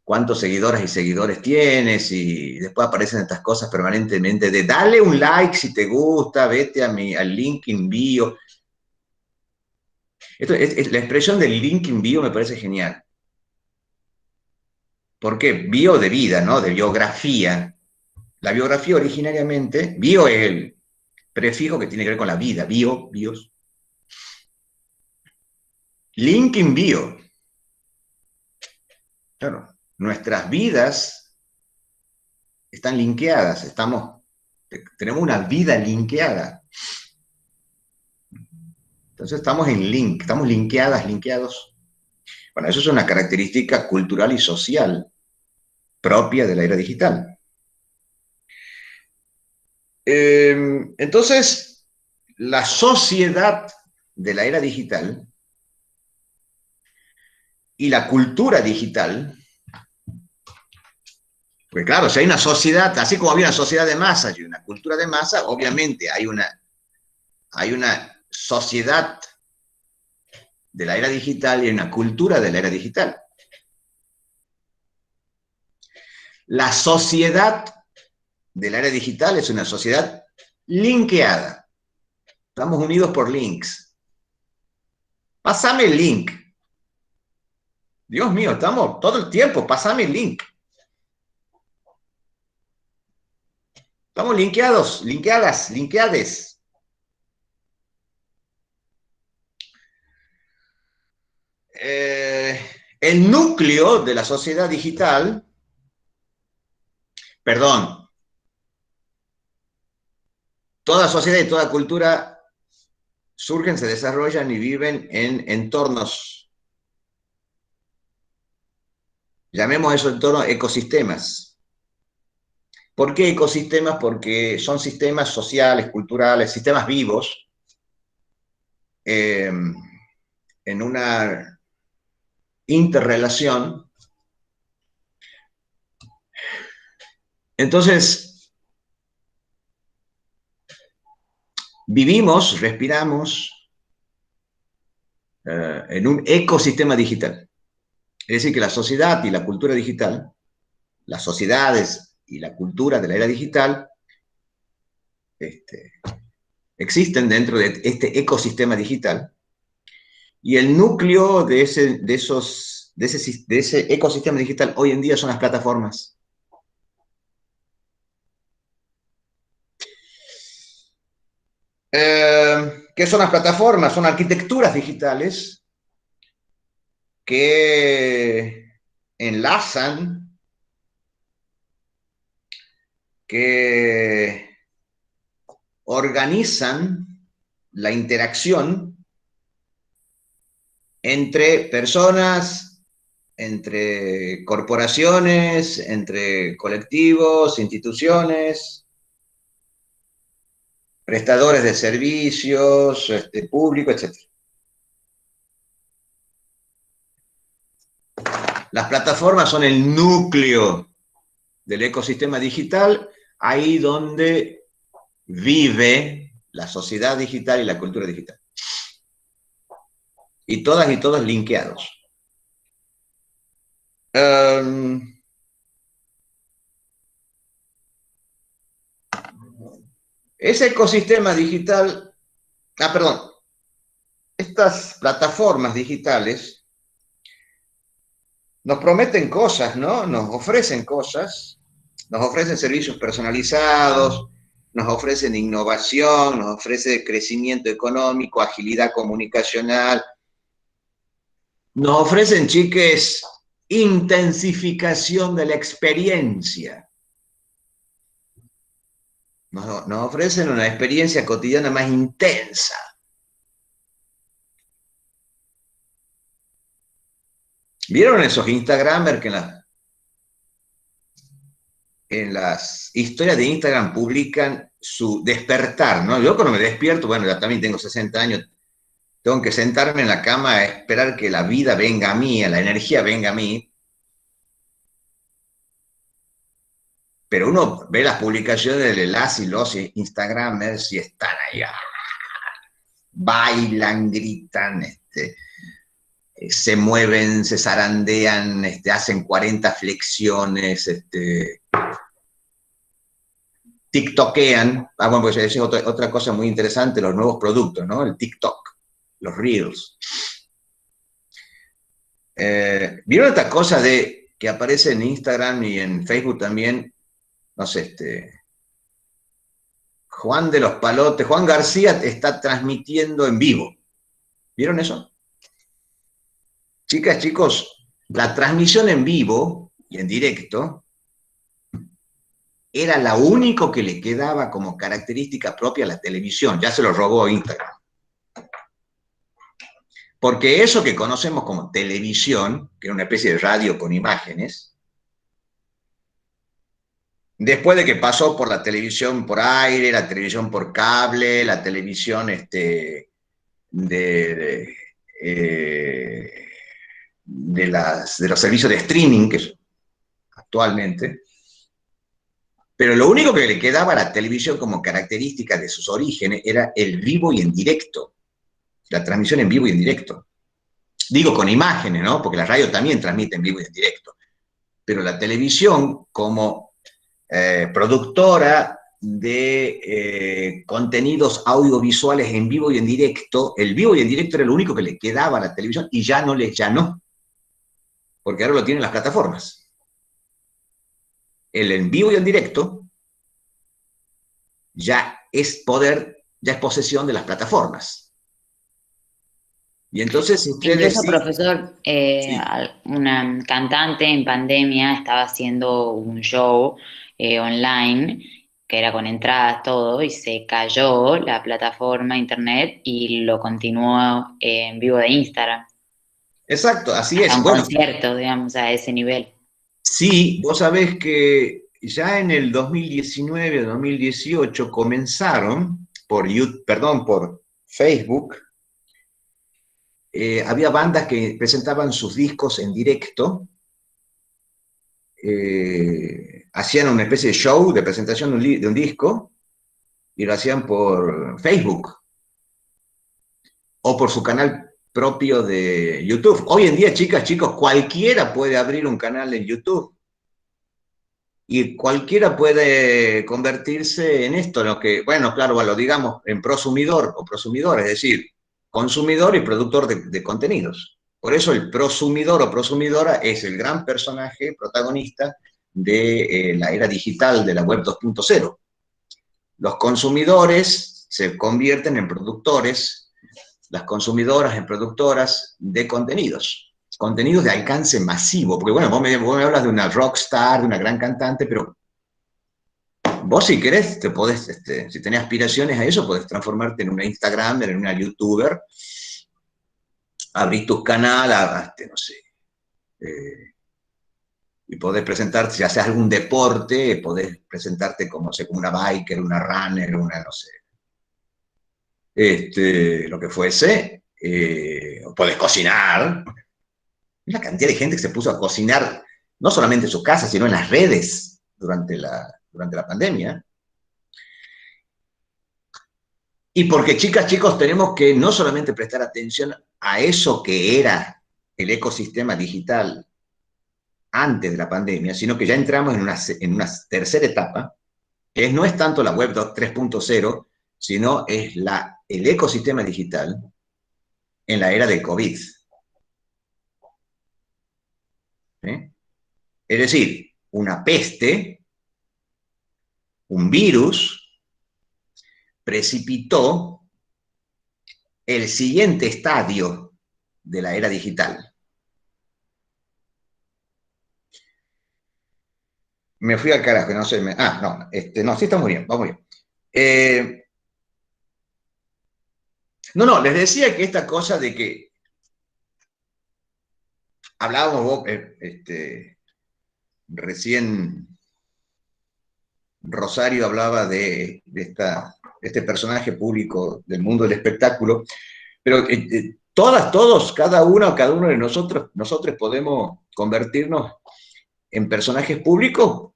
cuántos seguidoras y seguidores tienes, y después aparecen estas cosas permanentemente de dale un like si te gusta, vete al link in bio. La expresión del link in bio me parece genial. ¿Por qué? Bio de vida, ¿no? De biografía. La biografía originariamente, bio es el prefijo que tiene que ver con la vida, bios. Link in bio. Claro, nuestras vidas están linkeadas, tenemos una vida linkeada. Entonces estamos en link, estamos linkeados. Bueno, eso es una característica cultural y social propia de la era digital. Entonces, la sociedad de la era digital y la cultura digital, porque claro, si hay una sociedad, así como había una sociedad de masas y una cultura de masa, obviamente hay una sociedad de la era digital y una cultura de la era digital. La sociedad de la era digital es una sociedad linkeada. Estamos unidos por links. Pásame el link. Dios mío, estamos todo el tiempo, pásame el link. Estamos linkeados, linkeades. El núcleo de la sociedad digital, perdón, toda sociedad y toda cultura surgen, se desarrollan y viven en entornos, llamemos esos entornos ecosistemas. ¿Por qué ecosistemas? Porque son sistemas sociales, culturales, sistemas vivos, en una interrelación. Entonces, vivimos, respiramos en un ecosistema digital. Es decir, que la sociedad y la cultura digital, las sociedades y la cultura de la era digital, existen dentro de este ecosistema digital, y el núcleo de ese ecosistema digital hoy en día son las plataformas. ¿Qué son las plataformas? Son arquitecturas digitales que enlazan, que organizan la interacción entre personas, entre corporaciones, entre colectivos, instituciones, prestadores de servicios, público, etc. Las plataformas son el núcleo del ecosistema digital, ahí donde vive la sociedad digital y la cultura digital. Y todos linkeados. em, ese ecosistema digital, perdón, estas plataformas digitales nos prometen cosas, ¿no? Nos ofrecen cosas, nos ofrecen servicios personalizados, nos ofrecen innovación, nos ofrecen crecimiento económico, agilidad comunicacional, nos ofrecen, chiques, intensificación de la experiencia. Nos ofrecen una experiencia cotidiana más intensa. ¿Vieron esos Instagramers que en las historias de Instagram publican su despertar, ¿no? Yo cuando me despierto, bueno, ya también tengo 60 años, tengo que sentarme en la cama a esperar que la vida venga a mí, la energía venga a mí. Pero uno ve las publicaciones de las y los Instagramers y están ahí, bailan, gritan, se mueven, se zarandean, hacen 40 flexiones, tiktokean. Bueno, pues esa es otra cosa muy interesante, los nuevos productos, ¿no? El TikTok, los Reels. ¿Vieron esta cosa de que aparece en Instagram y en Facebook también? No sé, Juan de los Palotes, Juan García está transmitiendo en vivo. ¿Vieron eso? Chicas, chicos, la transmisión en vivo y en directo era la único que le quedaba como característica propia a la televisión. Ya se lo robó Instagram. Porque eso que conocemos como televisión, que era una especie de radio con imágenes, después de que pasó por la televisión por aire, la televisión por cable, la televisión de los servicios de streaming, que es actualmente, pero lo único que le quedaba a la televisión como característica de sus orígenes era el vivo y en directo, la transmisión en vivo y en directo. Digo con imágenes, ¿no? Porque la radio también transmite en vivo y en directo, pero la televisión como productora de contenidos audiovisuales en vivo y en directo, el vivo y en directo era lo único que le quedaba a la televisión y ya no, porque ahora lo tienen las plataformas. El en vivo y en directo ya es poder, ya es posesión de las plataformas. Y entonces ustedes... Incluso, profesor, una cantante en pandemia estaba haciendo un show online, que era con entradas, todo, y se cayó la plataforma internet y lo continuó en vivo de Instagram. Exacto, así es. A un Bueno, concierto, digamos, a ese nivel. sí, vos sabés que ya en el 2019, 2018 comenzaron por Facebook. Había bandas que presentaban sus discos en directo, hacían una especie de show de presentación de un disco y lo hacían por Facebook o por su canal propio de YouTube. Hoy en día, chicas, chicos, cualquiera puede abrir un canal en YouTube y cualquiera puede convertirse en esto, lo que, bueno, claro, lo digamos en prosumidor o prosumidor, es decir, consumidor y productor de contenidos. Por eso el prosumidor o prosumidora es el gran personaje protagonista de la era digital de la web 2.0. Los consumidores se convierten en productores, las consumidoras en productoras de contenidos de alcance masivo, porque bueno, vos me hablas de una rockstar, de una gran cantante, pero vos si querés, te podés, si tenés aspiraciones a eso, podés transformarte en una Instagramer, en una YouTuber, abrís tus canales, no sé, y podés presentarte, si haces algún deporte, podés presentarte como, no sé, como una biker, una runner, una, no sé, lo que fuese, podés cocinar. Una cantidad de gente que se puso a cocinar, no solamente en su casa, sino en las redes durante la pandemia. Y porque, chicas, chicos, tenemos que no solamente prestar atención a eso que era el ecosistema digital antes de la pandemia, sino que ya entramos en una tercera etapa, que no es tanto la web 3.0, sino es el ecosistema digital en la era del COVID. ¿Sí? Es decir, una peste, un virus, precipitó el siguiente estadio de la era digital. Me fui al carajo, no sé. No, sí estamos bien, vamos bien. No, les decía que esta cosa de que hablábamos vos, recién Rosario hablaba de este personaje público del mundo del espectáculo, pero todos, cada uno de nosotros podemos convertirnos en personajes públicos,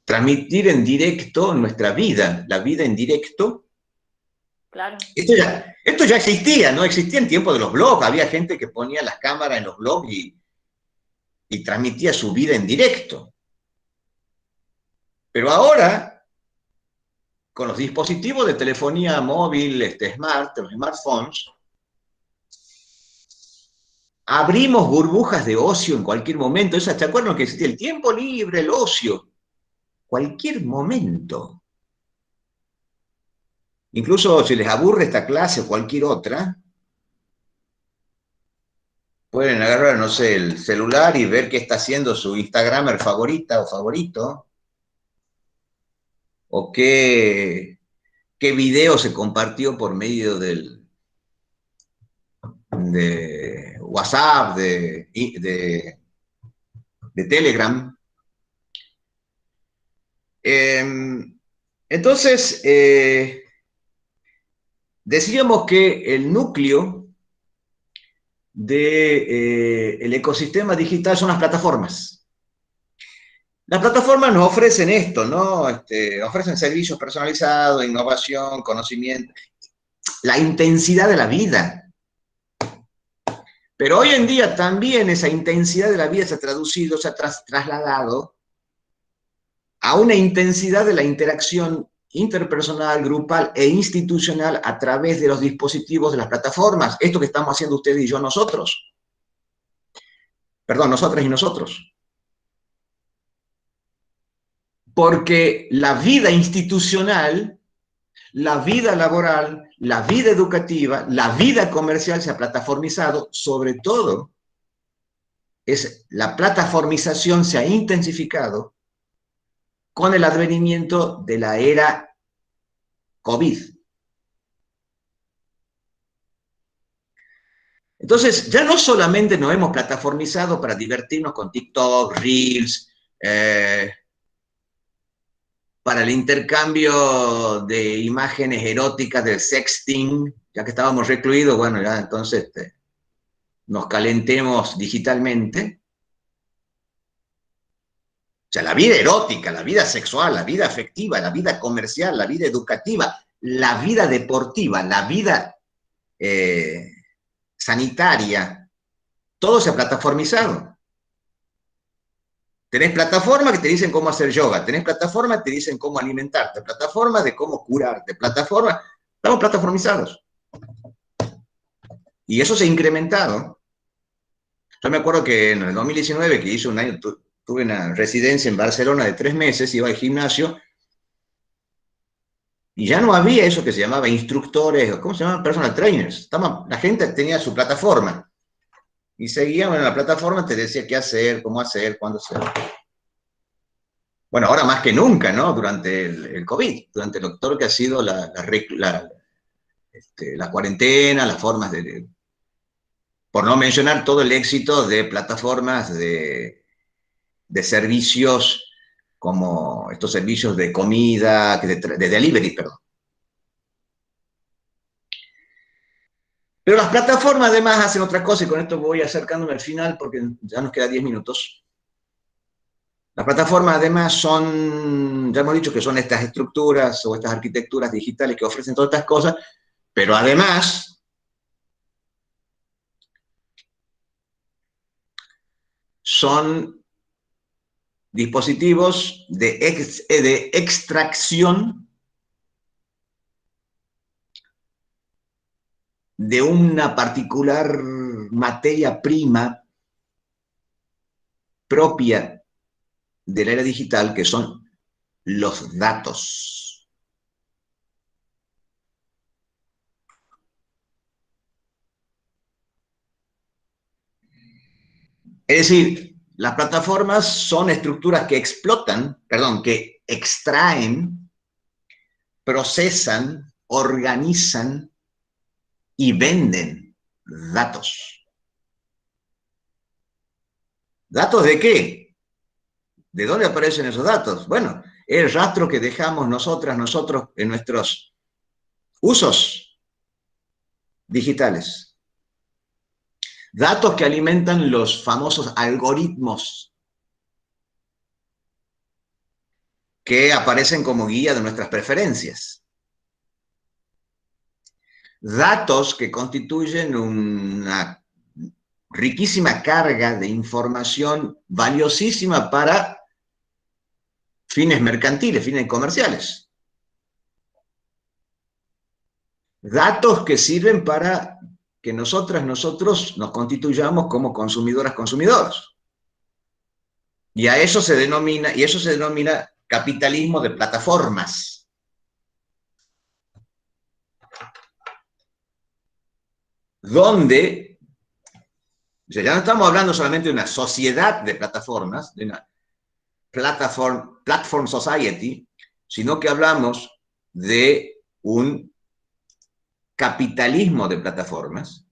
transmitir en directo nuestra vida, la vida en directo. Claro. Esto ya existía, ¿no? Existía en tiempo de los blogs, había gente que ponía las cámaras en los blogs y transmitía su vida en directo. Pero ahora, con los dispositivos de telefonía móvil, los smartphones, abrimos burbujas de ocio en cualquier momento. ¿Se acuerdan que existía el tiempo libre, el ocio? Cualquier momento. Incluso si les aburre esta clase o cualquier otra, pueden agarrar, no sé, el celular y ver qué está haciendo su Instagramer favorita o favorito, o qué video se compartió por medio de WhatsApp, de Telegram. Entonces, decíamos que el núcleo del ecosistema digital son las plataformas. Las plataformas nos ofrecen esto, ¿no? Ofrecen servicios personalizados, innovación, conocimiento, la intensidad de la vida. Pero hoy en día también esa intensidad de la vida se ha traducido, se ha trasladado a una intensidad de la interacción interpersonal, grupal e institucional a través de los dispositivos de las plataformas. Esto que estamos haciendo ustedes y yo, nosotros. Perdón, nosotras y nosotros. Porque la vida institucional, la vida laboral, la vida educativa, la vida comercial se ha plataformizado, sobre todo, la plataformización se ha intensificado con el advenimiento de la era COVID. Entonces, ya no solamente nos hemos plataformizado para divertirnos con TikTok, Reels, para el intercambio de imágenes eróticas del sexting, ya que estábamos recluidos, bueno, ya entonces nos calentemos digitalmente. O sea, la vida erótica, la vida sexual, la vida afectiva, la vida comercial, la vida educativa, la vida deportiva, la vida sanitaria, todo se ha plataformizado. Tenés plataformas que te dicen cómo hacer yoga, tenés plataformas que te dicen cómo alimentarte, plataformas de cómo curarte, plataformas, estamos plataformizados. Y eso se ha incrementado. Yo me acuerdo que en el 2019, que hice un año, tuve una residencia en Barcelona de 3 meses, iba al gimnasio, y ya no había eso que se llamaba instructores, ¿cómo se llama? Personal trainers. La gente tenía su plataforma. Y seguían en la plataforma, te decía qué hacer, cómo hacer, cuándo hacer. Bueno, ahora más que nunca, ¿no? Durante el COVID, durante todo lo que ha sido la cuarentena, las formas por no mencionar todo el éxito de plataformas de servicios como estos servicios de comida, de delivery, perdón. Pero las plataformas además hacen otra cosa, y con esto voy acercándome al final porque ya nos queda 10 minutos. Las plataformas además son, ya hemos dicho que son estas estructuras o estas arquitecturas digitales que ofrecen todas estas cosas, pero además son dispositivos de extracción de una particular materia prima propia de la era digital, que son los datos. Es decir, las plataformas son estructuras que que extraen, procesan, organizan y venden datos. ¿Datos de qué? ¿De dónde aparecen esos datos? Bueno, el rastro que dejamos nosotros en nuestros usos digitales. Datos que alimentan los famosos algoritmos que aparecen como guía de nuestras preferencias. Datos que constituyen una riquísima carga de información valiosísima para fines mercantiles, fines comerciales. Datos que sirven para que nosotros nos constituyamos como consumidoras, consumidores. Y eso se denomina capitalismo de plataformas. Donde, ya no estamos hablando solamente de una sociedad de plataformas, de una platform society, sino que hablamos de un capitalismo de plataformas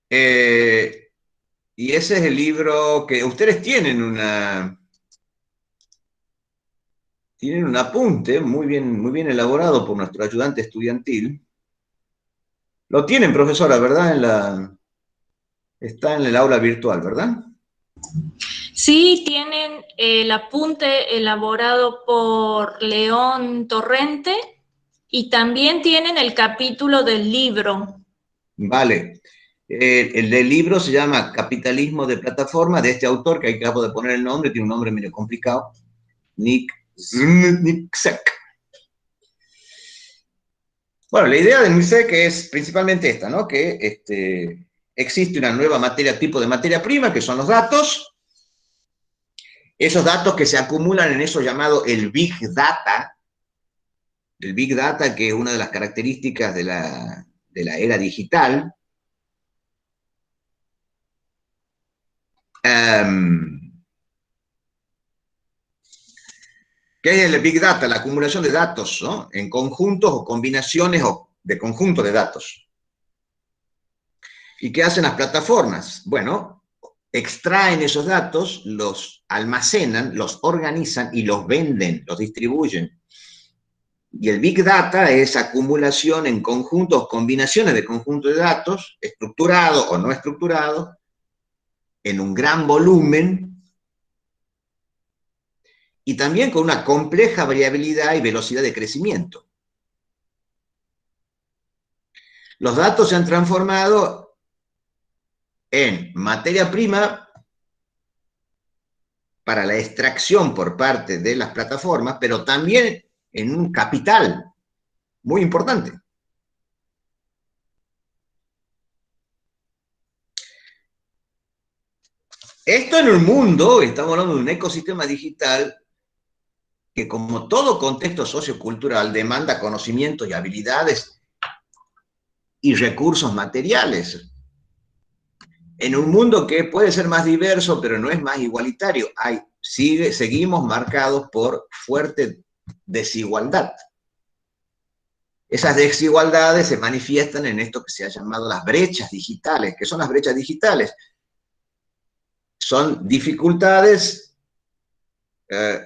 y ese es el libro que ustedes tienen un apunte muy bien elaborado por nuestro ayudante estudiantil. Lo tienen, profesora, ¿verdad? Está en el aula virtual, ¿verdad? Sí, tienen el apunte elaborado por León Torrente y también tienen el capítulo del libro. Vale. El del libro se llama Capitalismo de Plataforma, de este autor, que acabo de poner el nombre, tiene un nombre medio complicado, Nick Zrnicek. Bueno, la idea de Zrnicek es principalmente esta, ¿no? Que existe una nueva tipo de materia prima, que son los datos. Esos datos que se acumulan en eso llamado el Big Data, que es una de las características de la era digital. ¿Qué es el Big Data? La acumulación de datos, ¿no? En conjuntos o combinaciones de conjuntos de datos. ¿Y qué hacen las plataformas? Bueno, extraen esos datos, los almacenan, los organizan y los venden, los distribuyen. Y el Big Data es acumulación en conjuntos, combinaciones de conjuntos de datos, estructurado o no estructurado, en un gran volumen, y también con una compleja variabilidad y velocidad de crecimiento. Los datos se han transformado en materia prima para la extracción por parte de las plataformas, pero también en un capital muy importante. Esto en un mundo, estamos hablando de un ecosistema digital que, como todo contexto sociocultural, demanda conocimientos y habilidades y recursos materiales. En un mundo que puede ser más diverso, pero no es más igualitario, seguimos marcados por fuerte desigualdad. Esas desigualdades se manifiestan en esto que se ha llamado las brechas digitales. ¿Qué son las brechas digitales? Son dificultades,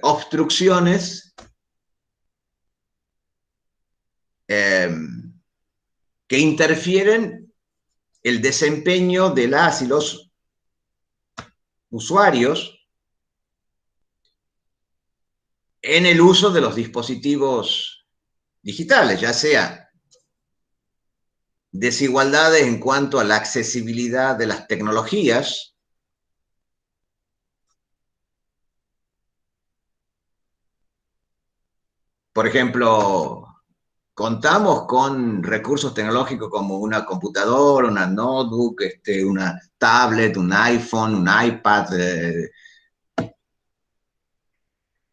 obstrucciones que interfieren el desempeño de las y los usuarios en el uso de los dispositivos digitales, ya sea desigualdades en cuanto a la accesibilidad de las tecnologías. Por ejemplo, contamos con recursos tecnológicos como una computadora, una notebook, una tablet, un iPhone, un iPad.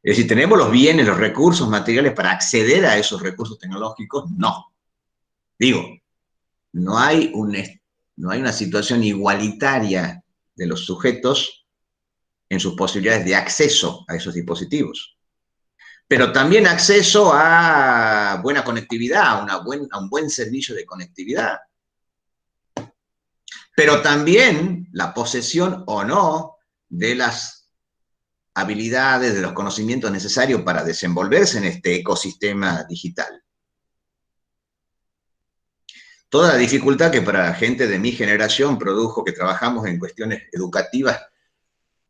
Es decir, ¿tenemos los bienes, los recursos materiales para acceder a esos recursos tecnológicos? No. Digo, no hay una situación igualitaria de los sujetos en sus posibilidades de acceso a esos dispositivos. Pero también acceso a buena conectividad, a un buen servicio de conectividad. Pero también la posesión o no de las habilidades, de los conocimientos necesarios para desenvolverse en este ecosistema digital. Toda la dificultad que para gente de mi generación produjo que trabajamos en cuestiones educativas,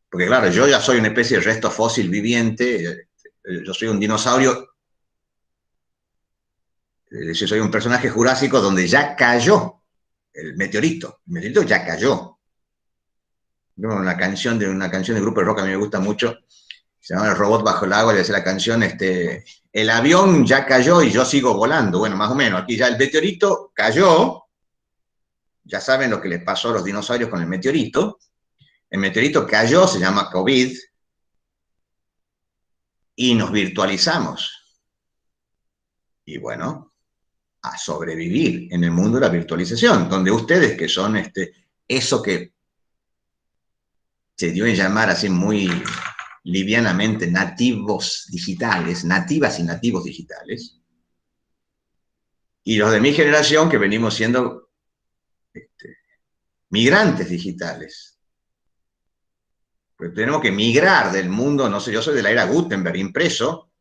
porque claro, yo ya soy una especie de resto fósil viviente, yo soy un dinosaurio, yo soy un personaje jurásico donde ya cayó el meteorito ya cayó. Una canción de grupo de rock que a mí me gusta mucho, se llama El robot bajo el agua, le dice la canción, el avión ya cayó y yo sigo volando. Bueno, más o menos, aquí ya el meteorito cayó, ya saben lo que les pasó a los dinosaurios con el meteorito cayó, se llama COVID, y nos virtualizamos. Y bueno, a sobrevivir en el mundo de la virtualización, donde ustedes que son eso que se dio en llamar así muy livianamente nativos digitales, nativas y nativos digitales, y los de mi generación que venimos siendo migrantes digitales. Pues tenemos que migrar del mundo, no sé, yo soy de la era Gutenberg, impreso,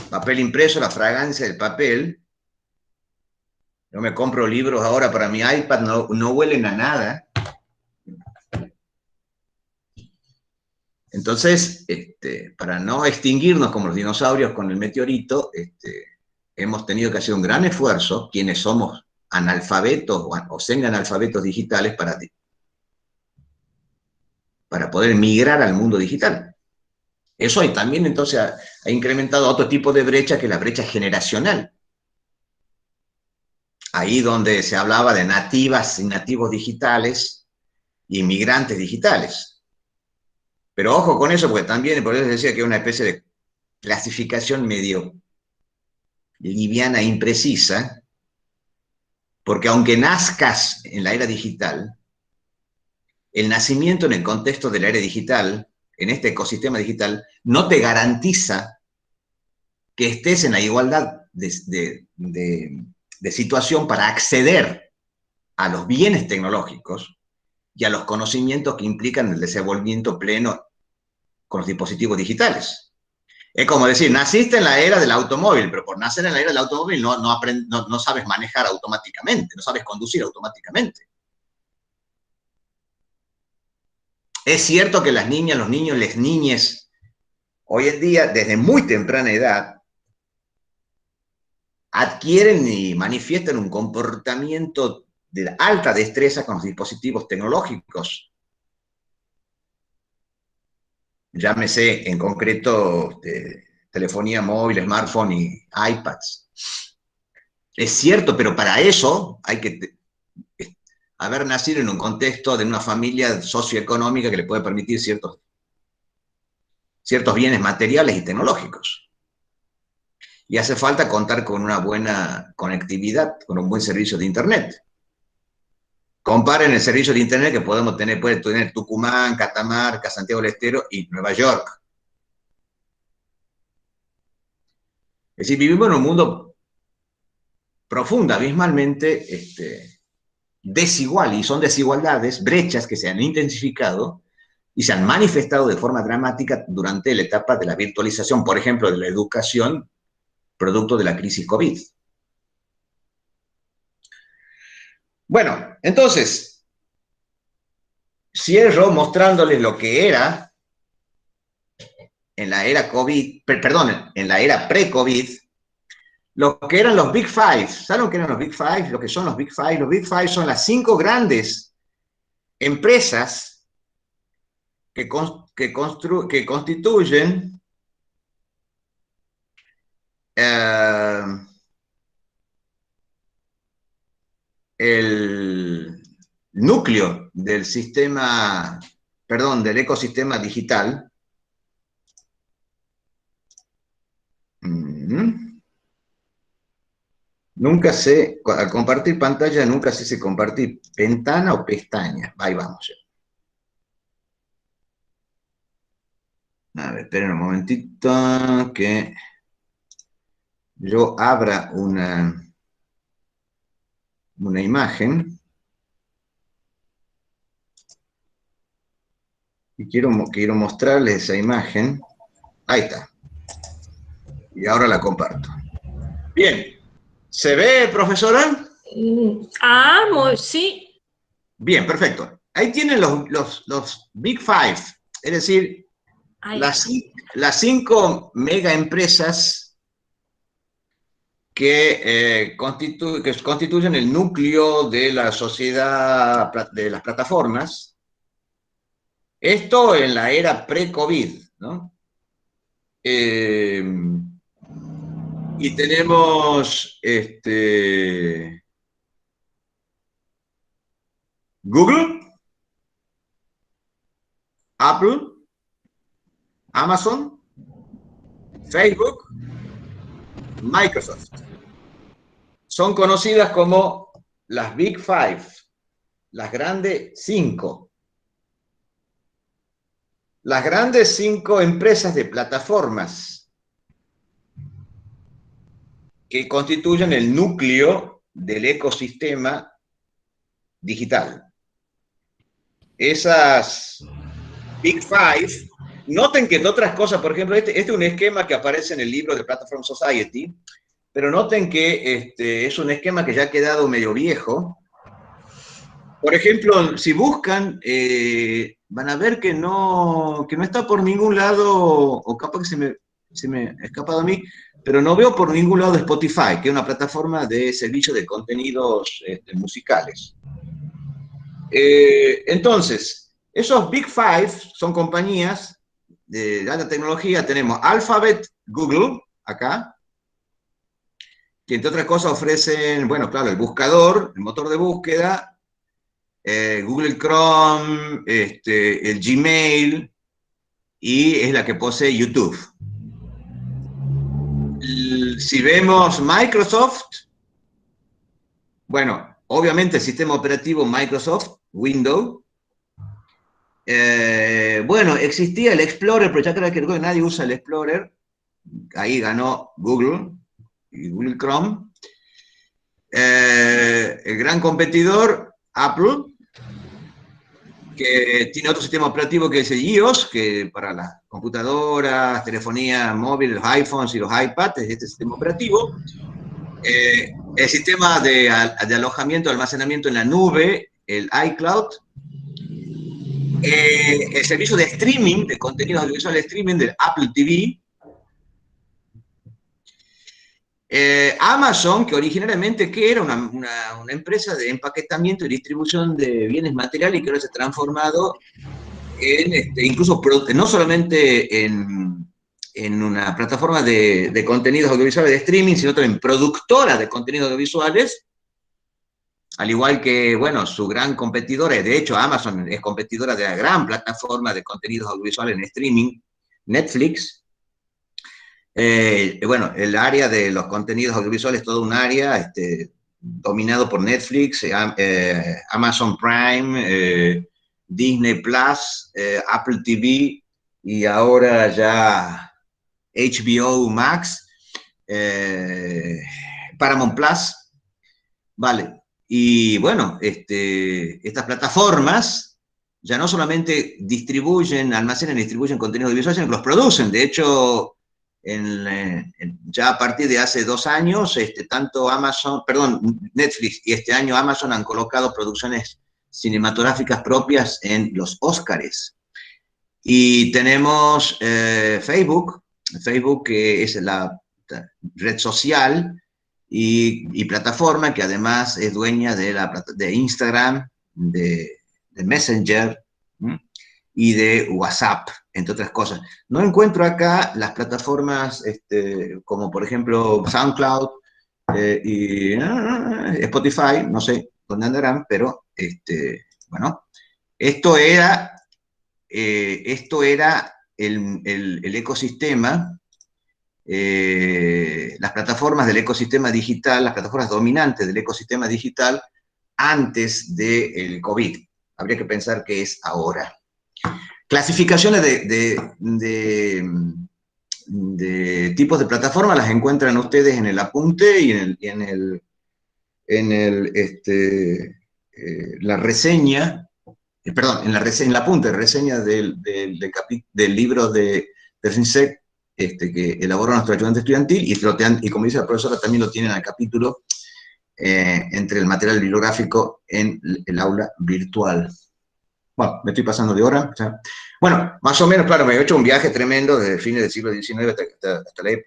papel impreso, la fragancia del papel. Yo me compro libros ahora para mi iPad, no huelen a nada. Entonces, para no extinguirnos como los dinosaurios con el meteorito, hemos tenido que hacer un gran esfuerzo, quienes somos analfabetos o semi-analfabetos digitales, para poder migrar al mundo digital. Eso también entonces ha incrementado otro tipo de brecha, que es la brecha generacional. Ahí donde se hablaba de nativas y nativos digitales y inmigrantes digitales. Pero ojo con eso, porque también, por eso decía que es una especie de clasificación medio liviana e imprecisa, porque aunque nazcas en la era digital, el nacimiento en el contexto de la era digital, en este ecosistema digital, no te garantiza que estés en la igualdad de situación para acceder a los bienes tecnológicos y a los conocimientos que implican el desenvolvimiento pleno con los dispositivos digitales. Es como decir, naciste en la era del automóvil, pero por nacer en la era del automóvil no sabes manejar automáticamente, no sabes conducir automáticamente. Es cierto que las niñas, los niños, las niñas, hoy en día, desde muy temprana edad, adquieren y manifiestan un comportamiento de alta destreza con los dispositivos tecnológicos. Llámese en concreto telefonía móvil, smartphone y iPads. Es cierto, pero para eso hay que haber nacido en un contexto de una familia socioeconómica que le puede permitir ciertos bienes materiales y tecnológicos. Y hace falta contar con una buena conectividad, con un buen servicio de Internet. Comparen el servicio de Internet que puede tener Tucumán, Catamarca, Santiago del Estero y Nueva York. Es decir, vivimos en un mundo profundo, abismalmente desigual, y son desigualdades, brechas que se han intensificado y se han manifestado de forma dramática durante la etapa de la virtualización, por ejemplo, de la educación, producto de la crisis COVID. Bueno, entonces, cierro mostrándoles lo que era en la era COVID, perdón, en la era pre-COVID, lo que eran los Big Five. ¿Saben lo que eran los Big Five? Lo que son los Big Five. Los Big Five son las 5 grandes empresas que constituyen el núcleo del sistema, perdón, del ecosistema digital. Nunca sé, al compartir pantalla, nunca sé si compartir ventana o pestaña. Ahí vamos. A ver, esperen un momentito que yo abra una imagen. Y quiero mostrarles esa imagen. Ahí está. Y ahora la comparto. Bien. ¿Se ve, profesora? Sí. Bien, perfecto. Ahí tienen los Big Five, es decir, las 5 mega empresas que constituyen el núcleo de la sociedad de las plataformas. Esto en la era pre-COVID, ¿no? Y tenemos Google, Apple, Amazon, Facebook, Microsoft. Son conocidas como las Big Five, las grandes 5. Las grandes 5 empresas de plataformas que constituyen el núcleo del ecosistema digital. Esas Big Five, noten que entre otras cosas, por ejemplo, este es un esquema que aparece en el libro de Platform Society, pero noten que es un esquema que ya ha quedado medio viejo. Por ejemplo, si buscan, van a ver que no está por ningún lado, o capaz que se me ha escapado a mí, pero no veo por ningún lado Spotify, que es una plataforma de servicio de contenidos musicales. Entonces, esos Big Five son compañías de alta tecnología. Tenemos Alphabet, Google, acá, que entre otras cosas ofrecen, bueno, claro, el buscador, el motor de búsqueda, Google Chrome, el Gmail, y es la que posee YouTube. Si vemos Microsoft, bueno, obviamente el sistema operativo Microsoft, Windows. Bueno, existía el Explorer, pero ya creo que nadie usa el Explorer. Ahí ganó Google y Google Chrome. El gran competidor, Apple, que tiene otro sistema operativo que es el iOS, que para las computadoras, telefonía móvil, los iPhones y los iPads es este sistema operativo. El sistema de alojamiento, almacenamiento en la nube, el iCloud. El servicio de streaming, de contenidos audiovisuales de streaming del Apple TV. Amazon, que originalmente era una empresa de empaquetamiento y distribución de bienes materiales, y que ahora se ha transformado en, incluso no solamente en una plataforma de contenidos audiovisuales de streaming, sino también productora de contenidos audiovisuales, al igual que, bueno, su gran competidora, de hecho Amazon es competidora de la gran plataforma de contenidos audiovisuales en streaming, Netflix. Bueno, el área de los contenidos audiovisuales es todo un área dominado por Netflix, Amazon Prime, Disney Plus, Apple TV y ahora ya HBO Max, Paramount Plus, vale. Y bueno, estas plataformas ya no solamente distribuyen, almacenan y distribuyen contenidos audiovisuales, sino que los producen. De hecho, ya a partir de hace 2 años, tanto Netflix y este año Amazon han colocado producciones cinematográficas propias en los Óscares. Y tenemos Facebook, que es la red social y plataforma que además es dueña de Instagram, de Messenger, ¿m? Y de WhatsApp, entre otras cosas. No encuentro acá las plataformas como por ejemplo SoundCloud y Spotify, no sé dónde andarán, pero bueno, esto era el ecosistema, las plataformas del ecosistema digital, las plataformas dominantes del ecosistema digital antes del COVID. Habría que pensar qué es ahora. Clasificaciones de tipos de plataformas las encuentran ustedes en el apunte y la reseña, perdón, en la apunte, reseña del libro de FinSec que elaboró nuestro ayudante estudiantil, y como dice la profesora, también lo tienen al capítulo entre el material bibliográfico en el aula virtual. Bueno, me estoy pasando de hora. O sea, bueno, más o menos, claro, me he hecho un viaje tremendo desde fines del siglo XIX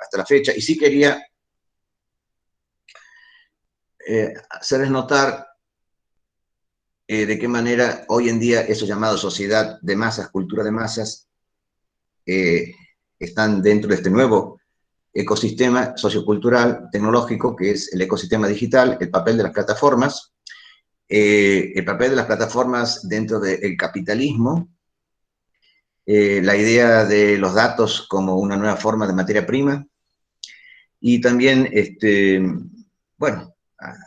hasta la fecha, y sí quería hacerles notar de qué manera hoy en día eso llamado sociedad de masas, cultura de masas, están dentro de este nuevo ecosistema sociocultural, tecnológico, que es el ecosistema digital, el papel de las plataformas, dentro del capitalismo, la idea de los datos como una nueva forma de materia prima, y también, bueno,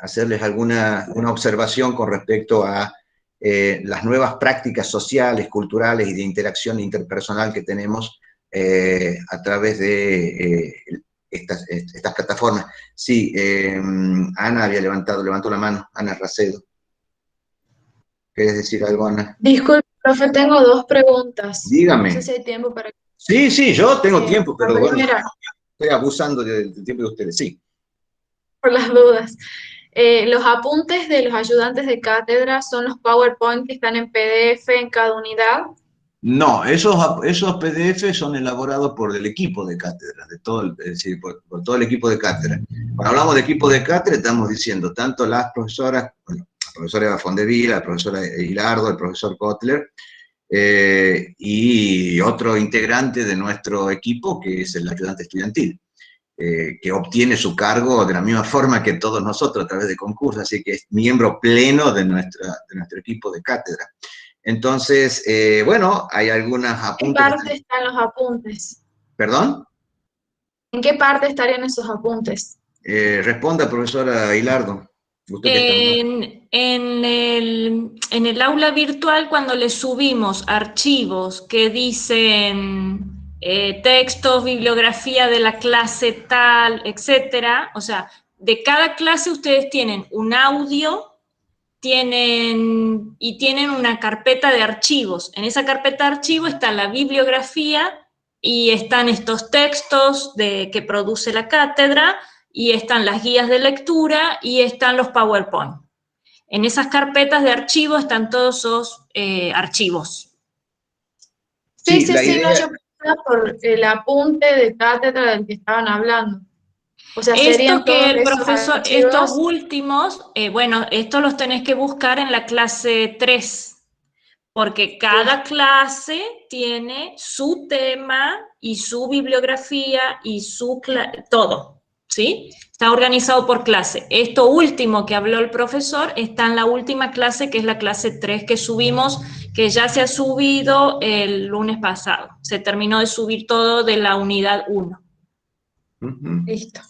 hacerles una observación con respecto a las nuevas prácticas sociales, culturales y de interacción interpersonal que tenemos a través de estas plataformas. Sí, Ana levantó la mano, Ana Racedo. ¿Querés decir algo, Ana? Disculpe, profe, tengo dos preguntas. Dígame. No sé si hay tiempo para... Sí, yo tengo tiempo, pero la bueno, primera, estoy abusando del tiempo de ustedes, sí. por las dudas. Los apuntes de los ayudantes de cátedra son los PowerPoint que están en PDF en cada unidad. No, esos PDF son elaborados por el equipo de cátedra, es decir, por todo el equipo de cátedra. Cuando hablamos de equipo de cátedra, estamos diciendo tanto las profesoras, bueno, la profesora Eva Fondevila, la profesora Hilardo, el profesor Kotler, y otro integrante de nuestro equipo, que es el ayudante estudiantil, que obtiene su cargo de la misma forma que todos nosotros a través de concursos, así que es miembro pleno de nuestro equipo de cátedra. Entonces, bueno, hay algunas apuntes. ¿En qué parte están los apuntes? ¿Perdón? ¿En qué parte estarían esos apuntes? Responda, profesora Hilardo. Usted que está... En el aula virtual, cuando le subimos archivos que dicen textos, bibliografía de la clase tal, etcétera, o sea, de cada clase ustedes tienen un audio, tienen una carpeta de archivos. En esa carpeta de archivos está la bibliografía y están estos textos que produce la cátedra, y están las guías de lectura y están los PowerPoint. En esas carpetas de archivos están todos esos archivos. Sí, no, yo preguntaba por el apunte de cátedra del que estaban hablando. O sea, serían Esto que todos el esos profesor, archivos. estos últimos, bueno, estos los tenés que buscar en la clase 3, porque cada clase tiene su tema y su bibliografía y todo, ¿sí? Está organizado por clase. Esto último que habló el profesor está en la última clase, que es la clase 3 que subimos, que ya se ha subido el lunes pasado. Se terminó de subir todo de la unidad 1. Listo.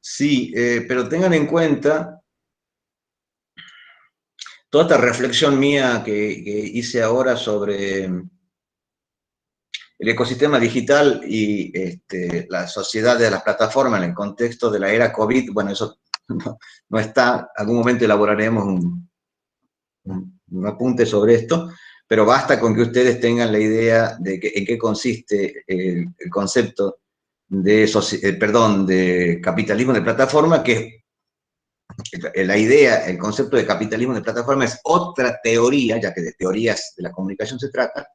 Sí, pero tengan en cuenta toda esta reflexión mía que hice ahora sobre el ecosistema digital y la sociedad de las plataformas en el contexto de la era COVID. Bueno, eso no está, algún momento elaboraremos un apunte sobre esto, pero basta con que ustedes tengan la idea de en qué consiste el concepto de capitalismo de plataforma, que la idea, el concepto de capitalismo de plataforma es otra teoría, ya que de teorías de la comunicación se trata,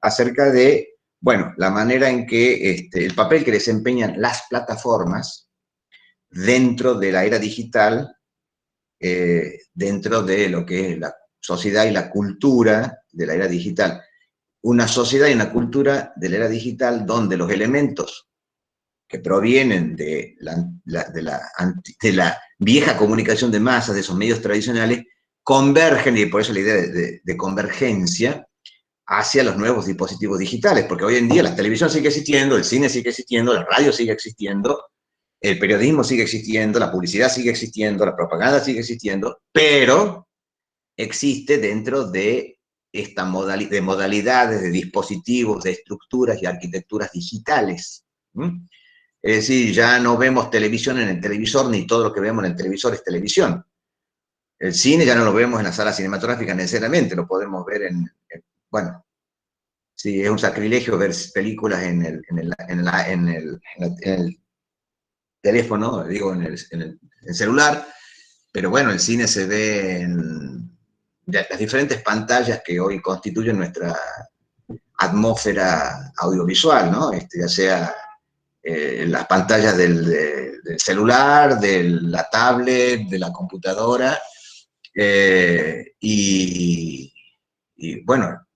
acerca de, bueno, la manera en que el papel que desempeñan las plataformas dentro de la era digital, dentro de lo que es la sociedad y la cultura de la era digital. Una sociedad y una cultura de la era digital donde los elementos que provienen de la vieja comunicación de masas, de esos medios tradicionales, convergen, y por eso la idea de convergencia, hacia los nuevos dispositivos digitales, porque hoy en día la televisión sigue existiendo, el cine sigue existiendo, la radio sigue existiendo, el periodismo sigue existiendo, la publicidad sigue existiendo, la propaganda sigue existiendo, pero existe dentro de esta modalidades, de dispositivos, de estructuras y arquitecturas digitales. Es decir, ya no vemos televisión en el televisor, ni todo lo que vemos en el televisor es televisión. El cine ya no lo vemos en la sala cinematográfica necesariamente, lo podemos ver bueno, sí, es un sacrilegio ver películas en el teléfono, digo, en el celular, pero bueno, el cine se ve en las diferentes pantallas que hoy constituyen nuestra atmósfera audiovisual, ¿no? Ya sea las pantallas del celular, de la tablet, de la computadora, y bueno,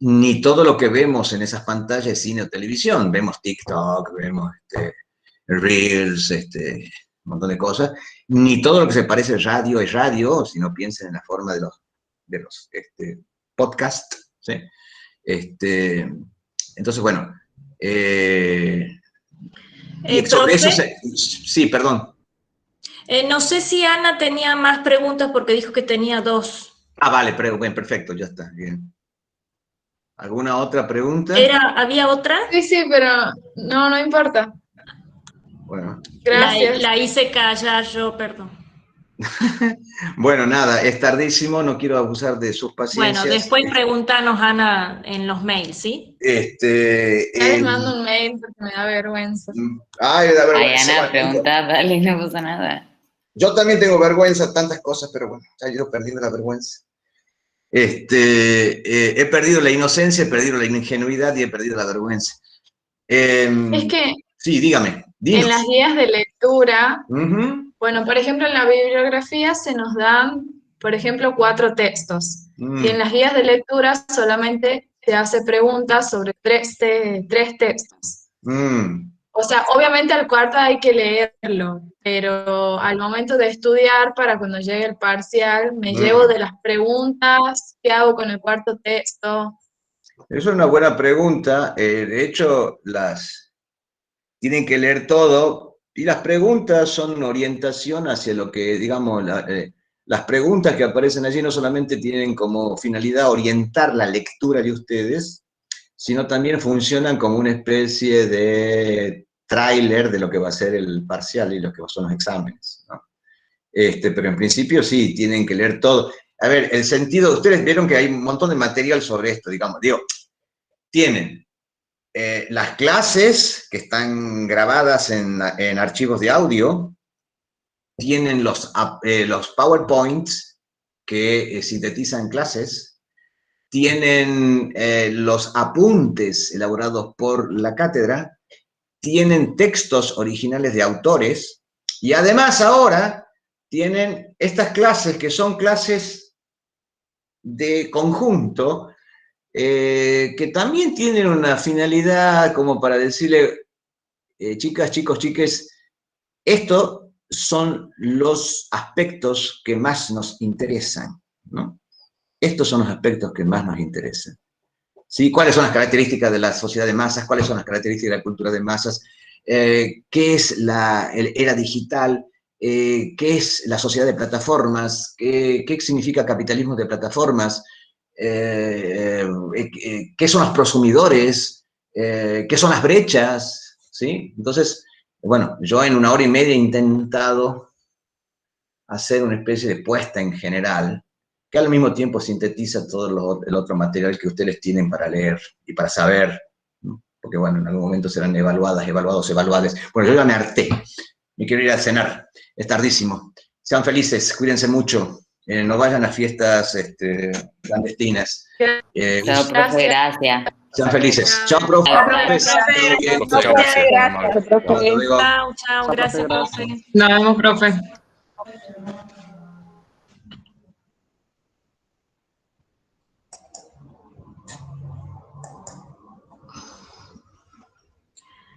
ni todo lo que vemos en esas pantallas es cine o televisión. Vemos TikTok, vemos Reels, un montón de cosas. Ni todo lo que se parece radio es radio, si no piensen en la forma de los podcasts, ¿sí? Entonces, bueno, y sobre eso sí, perdón. No sé si Ana tenía más preguntas porque dijo que tenía 2. Ah, vale, bien, perfecto, ya está, bien. ¿Alguna otra pregunta? ¿Había otra? Sí, pero no importa. Bueno. Gracias. La hice callar yo, perdón. Bueno, nada, es tardísimo, no quiero abusar de sus paciencias. Bueno, después pregúntanos, Ana, en los mails, ¿sí? Ya les mando un mail porque me da vergüenza. Ay, me da vergüenza. Ay, Ana, pregunta, dale, no pasa nada. Yo también tengo vergüenza, tantas cosas, pero bueno, ya he ido perdiendo la vergüenza. He perdido la inocencia, he perdido la ingenuidad y he perdido la vergüenza. Es que sí, dígame. En las guías de lectura, Uh-huh. bueno, por ejemplo, en la bibliografía se nos dan, por ejemplo, 4 textos. Y en las guías de lectura solamente se hace preguntas sobre 3 textos. O sea, obviamente al cuarto hay que leerlo, pero al momento de estudiar, para cuando llegue el parcial, me llevo de las preguntas, ¿qué hago con el cuarto texto? Eso es una buena pregunta. De hecho, tienen que leer todo, y las preguntas son una orientación hacia lo que, digamos, las preguntas que aparecen allí no solamente tienen como finalidad orientar la lectura de ustedes, sino también funcionan como una especie de tráiler de lo que va a ser el parcial y lo que son los exámenes, ¿no? Pero en principio sí, tienen que leer todo. A ver, el sentido, ustedes vieron que hay un montón de material sobre esto, digamos, tienen las clases que están grabadas en archivos de audio, tienen los PowerPoints que sintetizan clases, tienen los apuntes elaborados por la cátedra, tienen textos originales de autores, y además ahora tienen estas clases que son clases de conjunto, que también tienen una finalidad como para decirle, chicas, chicos, chiques, estos son los aspectos que más nos interesan, ¿no? Estos son los aspectos que más nos interesan, ¿sí? ¿Cuáles son las características de la sociedad de masas? ¿Cuáles son las características de la cultura de masas? ¿Qué es la era digital? ¿Qué es la sociedad de plataformas? ¿Qué significa capitalismo de plataformas? ¿Qué son los prosumidores? ¿Qué son las brechas? ¿Sí? Entonces, bueno, yo en 1 hora y media he intentado hacer una especie de puesta en general, que al mismo tiempo sintetiza todo el otro material que ustedes tienen para leer y para saber, ¿no? Porque bueno, en algún momento serán evaluadas, evaluados, evaluades. Bueno, yo ya me harté, me quiero ir a cenar, es tardísimo. Sean felices, cuídense mucho. no vayan a fiestas clandestinas. Chao, profe, gracias. Sean felices. Chao, profe. Chao, gracias, profe. Nos vemos, profe.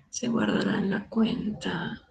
Se guardará en la cuenta.